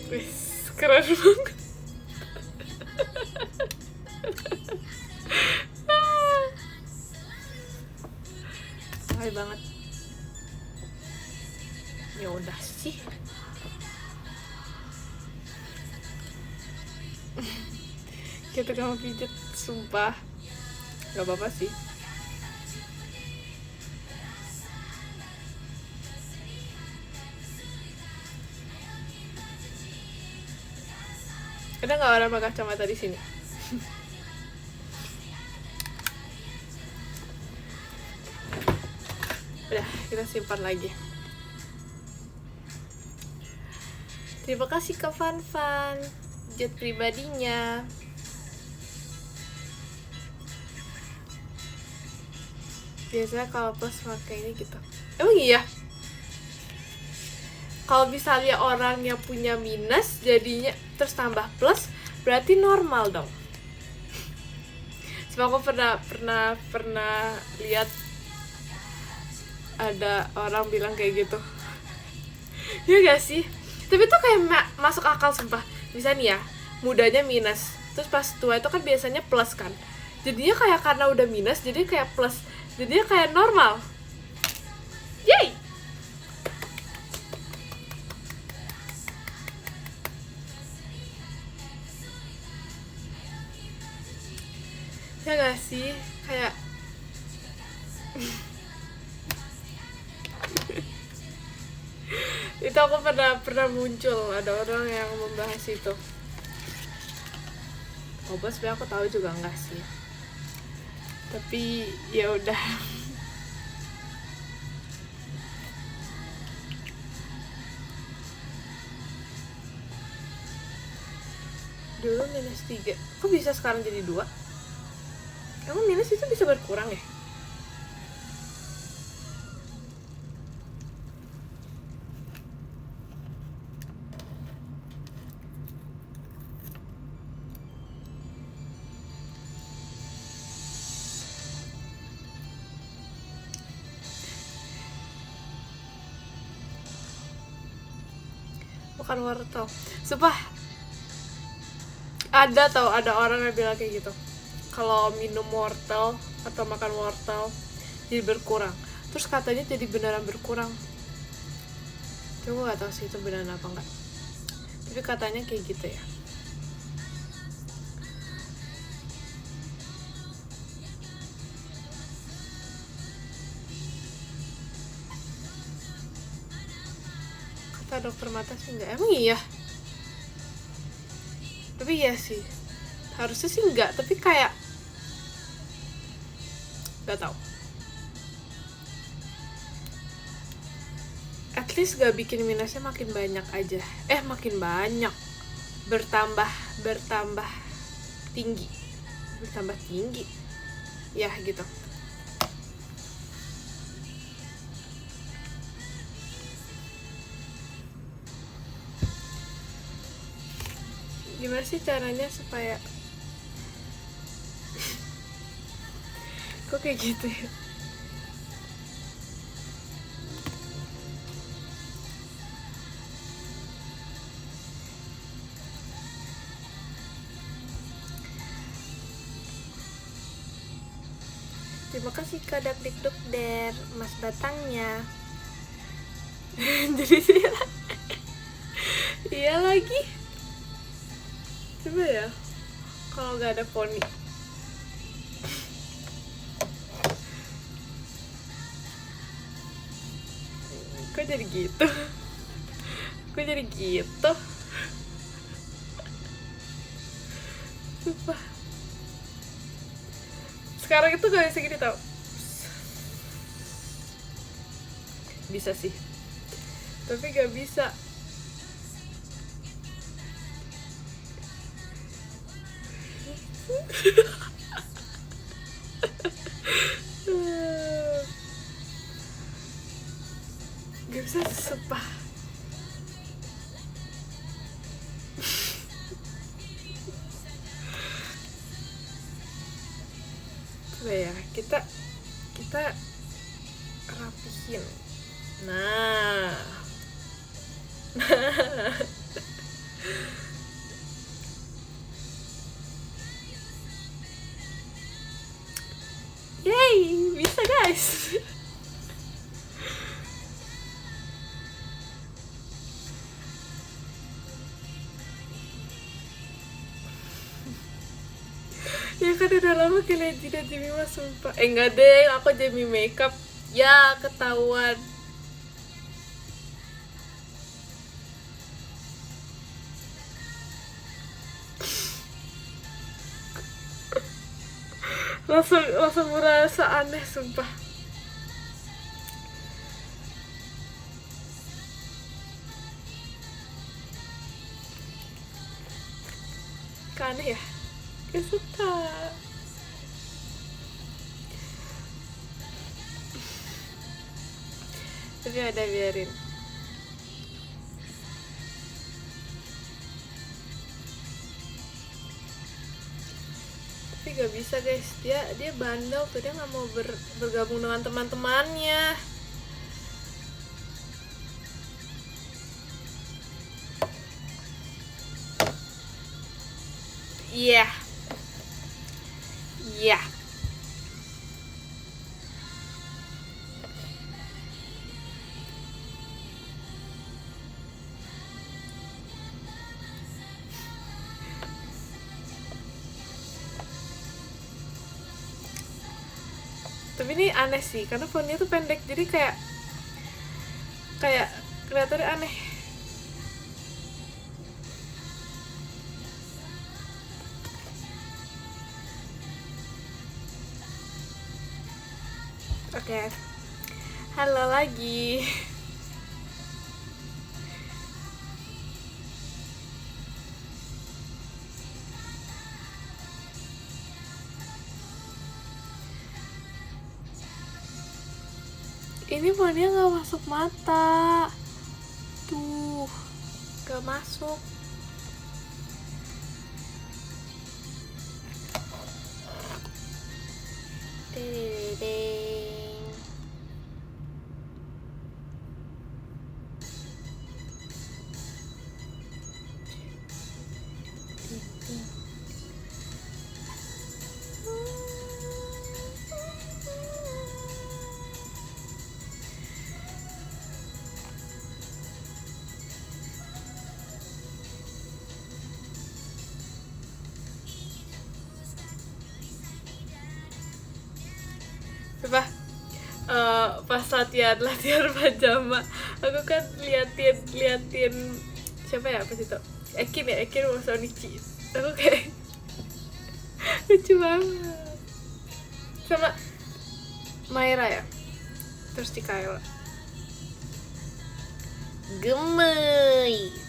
Speaker 1: Wih, keren banget. Hai banget. Ya udah sih. Gitu kamu pijet, sumpah. Gak apa-apa sih. Ada nggak orang pakai kacamata di sini? Udah, kita simpan lagi. Terima kasih ke Fan jet pribadinya. Biasanya kalau plus pakai ini gitu. Emang iya? Kalau misalnya orangnya punya minus jadinya terus tambah plus, berarti normal dong. Cuma aku pernah lihat ada orang bilang kayak gitu. Ya gak sih? Tapi tuh kayak masuk akal sumpah. Misalnya nih ya, mudanya minus, terus pas tua itu kan biasanya plus kan. Jadinya kayak karena udah minus, jadi kayak plus. Jadinya kayak normal. Yay! Ya gak sih? Kayak itu aku pernah muncul ada orang yang membahas itu. Oh bos, sebenarnya aku tahu juga enggak sih. Tapi ya udah. Dulu -3. Kok bisa sekarang jadi 2? Emang minus itu bisa berkurang ya? Bukan wortel. Sumpah, ada orang yang bilang kayak gitu. Kalau minum wortel atau makan wortel jadi berkurang. Terus katanya jadi beneran berkurang. Coba gak tahu sih itu beneran apa enggak. Tapi katanya kayak gitu ya. Kata dokter mata sih enggak. Emang iya? Tapi iya sih. Harusnya sih enggak, tapi kayak gak tahu. At least gak bikin minusnya makin banyak aja. Makin banyak. Bertambah tinggi. Bertambah tinggi. Ya gitu. Gimana sih caranya supaya kok kayak gitu ya? Terima kasih Kak Dakdikduk der Mas Batangnya. Jadi sih iya lagi. Coba ya, kalau gak ada poni. Kok jadi gitu? Sumpah. Sekarang itu gak bisa gini tau. Bisa sih, tapi gak bisa. Gak bisa sumpah. Coba ya, kita rapihin. Nah. Yay, bisa guys. Ya kan udah lama kalian tidak Jimmy Mas sumpah. Enggak deh, aku Jimmy makeup. Ya ketahuan. langsung merasa aneh sumpah. Aneh ya, gak suka. Tapi ada biarin. Tapi gak bisa guys, dia bandel tuh, dia nggak mau bergabung dengan teman-temannya. Iya, iya. Tapi ini aneh sih, karena fontnya tuh pendek, jadi kayak kelihatannya aneh. Oke. Halo lagi. Ini fontnya nggak masuk mata. Tuh, nggak masuk. Ding. Coba pas latihan pajama, aku kan liatin siapa ya pas itu, Ekin mau Sonichi, aku kayak lucu banget, sama Maira ya, terus di Kayla gemoy.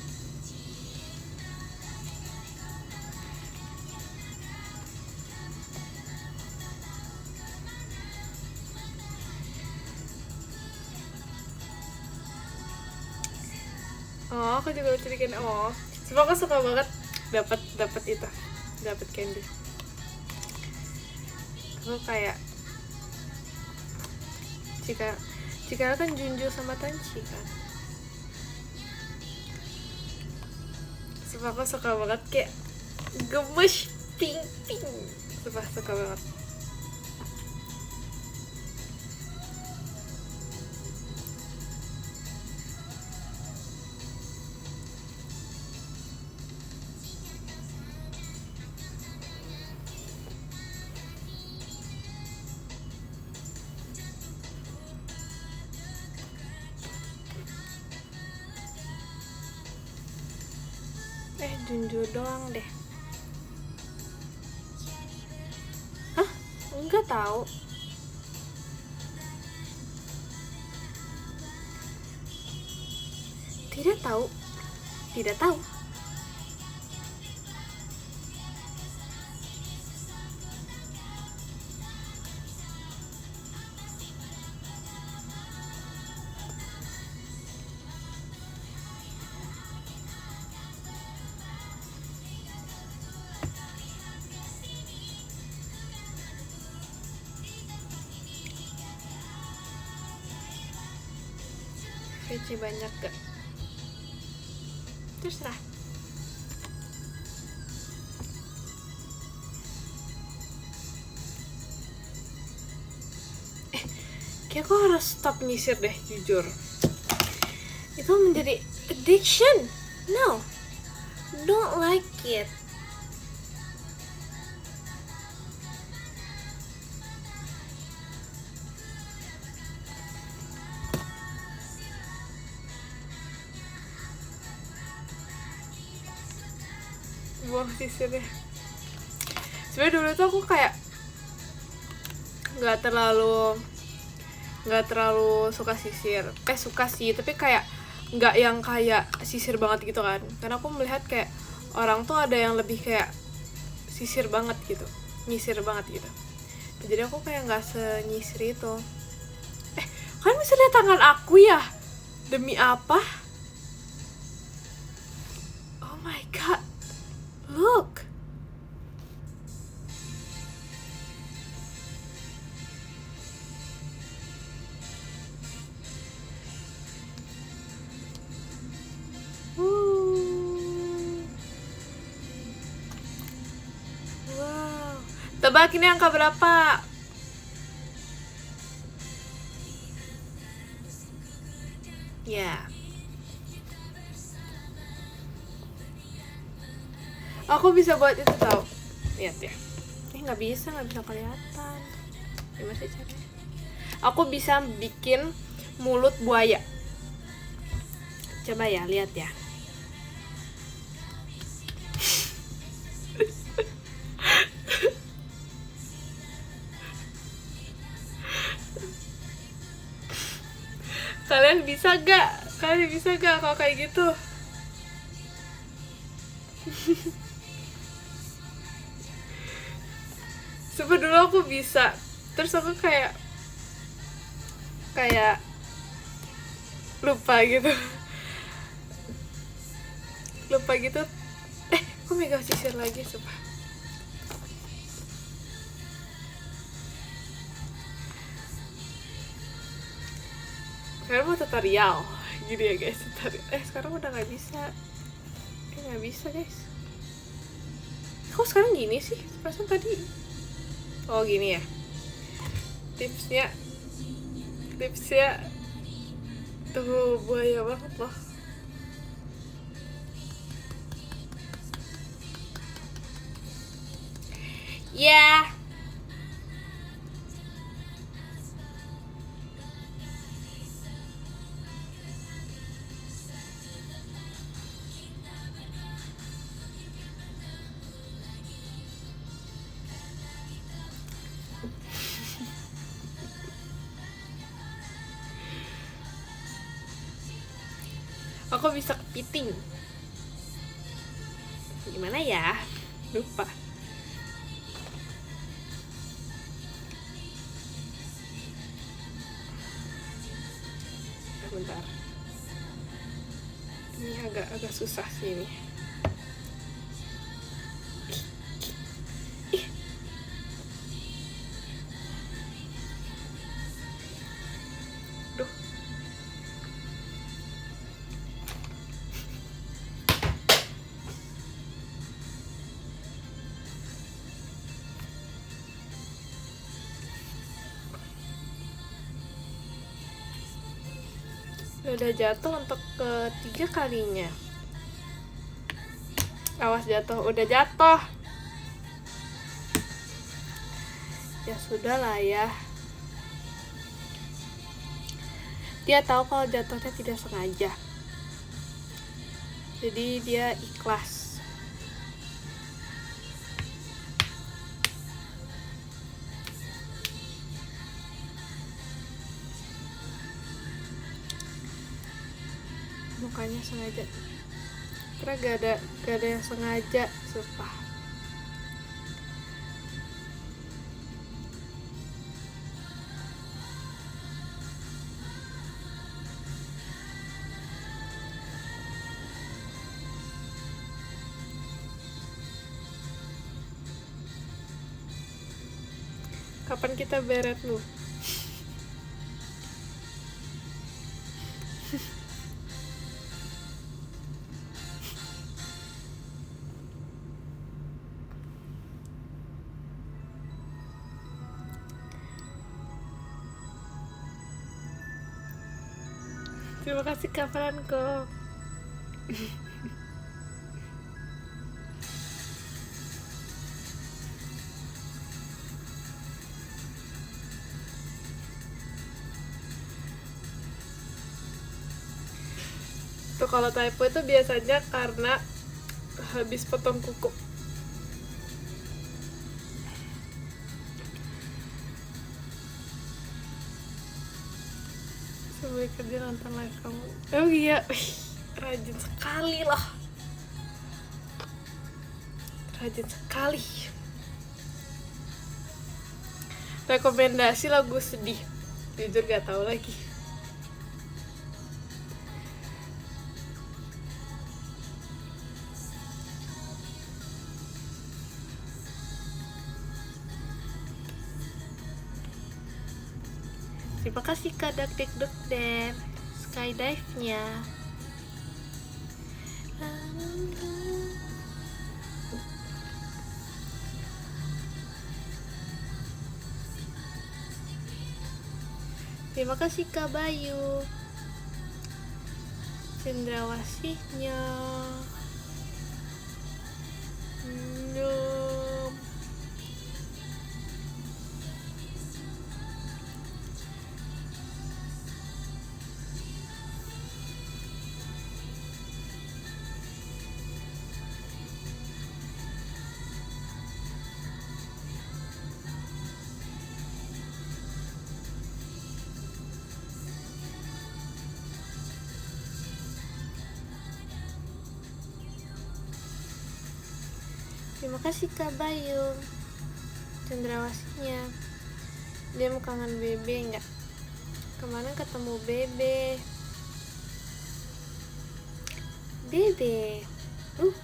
Speaker 1: Oh, aku juga lucu bikin. Oh, sebab aku suka banget dapat itu, dapat candy. Aku kayak jika kan Junju sama Tanchi kan. Sebab aku suka banget kayak gemes pink. Sebab suka banget. Junju doang deh. Hah? Enggak tahu. Tidak tahu. VC banyak gak? Terserah. Kayak aku harus stop nyisir deh, jujur. Itu menjadi addiction. No, don't like it. Buang sisirnya. Sebenarnya dulu tuh aku kayak nggak terlalu suka sisir. Suka sih, tapi kayak nggak yang kayak sisir banget gitu kan. Karena aku melihat kayak orang tuh ada yang lebih kayak sisir banget gitu, nyisir banget gitu. Jadi aku kayak nggak senyisir itu. Kalian bisa lihat tangan aku ya? Demi apa? Oh my god. Look. Tebak ini angka berapa? Ya. Aku bisa buat itu tau. Lihat ya. Nggak bisa kelihatan. Gimana sih caranya? Aku bisa bikin mulut buaya. Coba ya, lihat ya. Kalian bisa gak kalau kayak gitu? Coba dulu aku bisa, terus aku kayak lupa gitu. Aku megang sisir lagi coba. Sekarang mau tutorial gini ya guys. Sekarang udah nggak bisa. Nggak bisa guys. Kok sekarang gini sih? Perasaan tadi. Oh gini ya. Tipsnya tuh buaya banget loh. Ya. Aku bisa kepiting. Gimana ya? Lupa. Bentar. Ini agak susah sih ini. Duh. Udah jatuh untuk ketiga kalinya. Awas jatuh, udah jatuh. Ya sudah lah ya. Dia tahu kalau jatuhnya tidak sengaja. Jadi dia ikhlas. Mukanya sengaja. Karena gak ada yang sengaja, sumpah. Kapan kita beret lu? Terima kasih kafaranku. Tuh kalau typo itu biasanya karena habis potong kuku. Sebelum kerja nonton live kamu. Oh iya, rajin sekali loh. Rajin sekali. Rekomendasi lagu sedih. Jujur gak tahu lagi. Terima kasih Kak Dakdekduk dan skydive-nya. Terima kasih Kak Bayu. Cendrawasihnya. Terima kasih Kak Bayu. Cendrawasihnya. Dia mau kangen Bebe nggak? Kemarin ketemu Bebe. Bebe. Uh.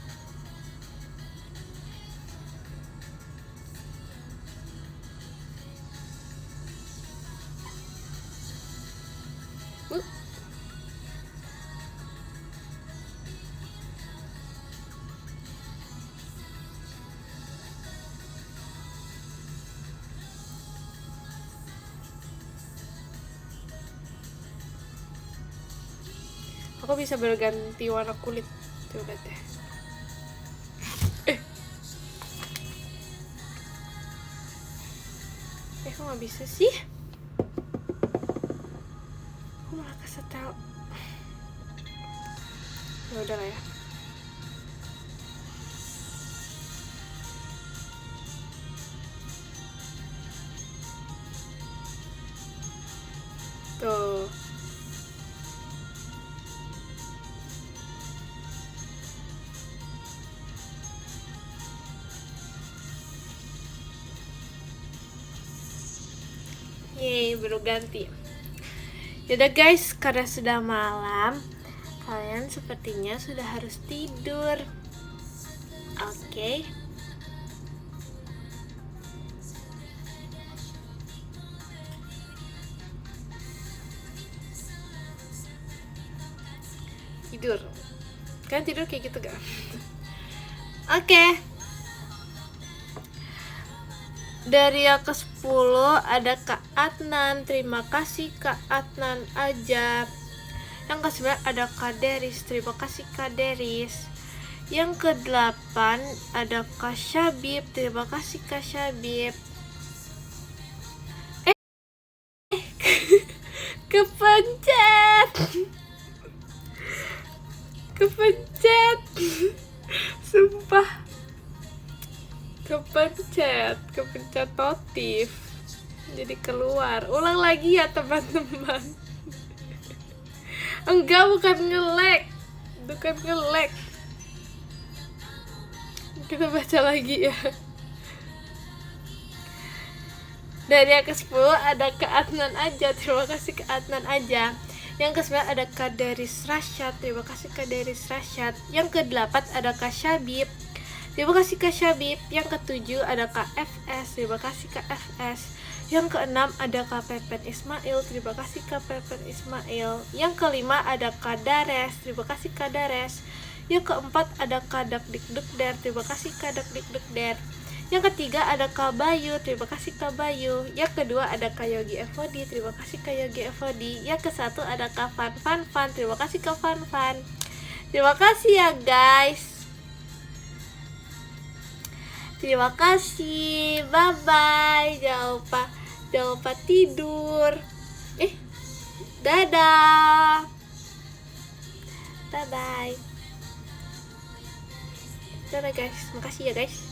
Speaker 1: Aku bisa berganti warna kulit. Coba deh. Kok nggak bisa sih? Aku malah kesetel. Ya udah lah ya. Tuh. Yeay, baru ganti. Yaudah guys, karena sudah malam, kalian sepertinya sudah harus tidur. Oke. Tidur. Kalian tidur kayak gitu gak? Oke. Dari yang ke-10 ada Kak Adnan. Terima kasih Kak Adnan aja. Yang ke-9 ada Kak Deris. Terima kasih Kak Deris. Yang ke-8 ada Kak Syabib. Terima kasih Kak Syabib. Kepencet. Kepencet. Sumpah. Kepencet notif, jadi keluar. Ulang lagi ya teman-teman. Enggak, bukan nge-lag. Kita baca lagi ya. Dari yang ke-10 ada Kak Adnan aja. Terima kasih Kak Adnan aja. Yang ke-9 ada Kak Deris Rasyad. Terima kasih Kak Deris Rasyad. Yang ke-8 ada Kak Syabib. Terima kasih Kak Syabib. Yang ke-7 ada Kak FS. Terima kasih Kak FS. Yang ke-6 ada Kak Pepen Ismail. Terima kasih Kak Pepen Ismail. Yang ke-5 ada Kak Dares. Terima kasih Kak Dares. Yang ke-4 ada Kak Dakdikdukder. Terima kasih Kak Dakdikdukder. Yang ketiga ada Kak Bayu. Terima kasih Kak Bayu. Yang kedua ada Kak Yogi Evodi. Terima kasih Kak Yogi Evodi. Yang ke-1 ada Kak Fan. Terima kasih Kak Fan. Terima kasih ya guys. Terima kasih, bye bye. Jangan lupa tidur. Dadah. Bye bye. Dadah guys, makasih ya guys.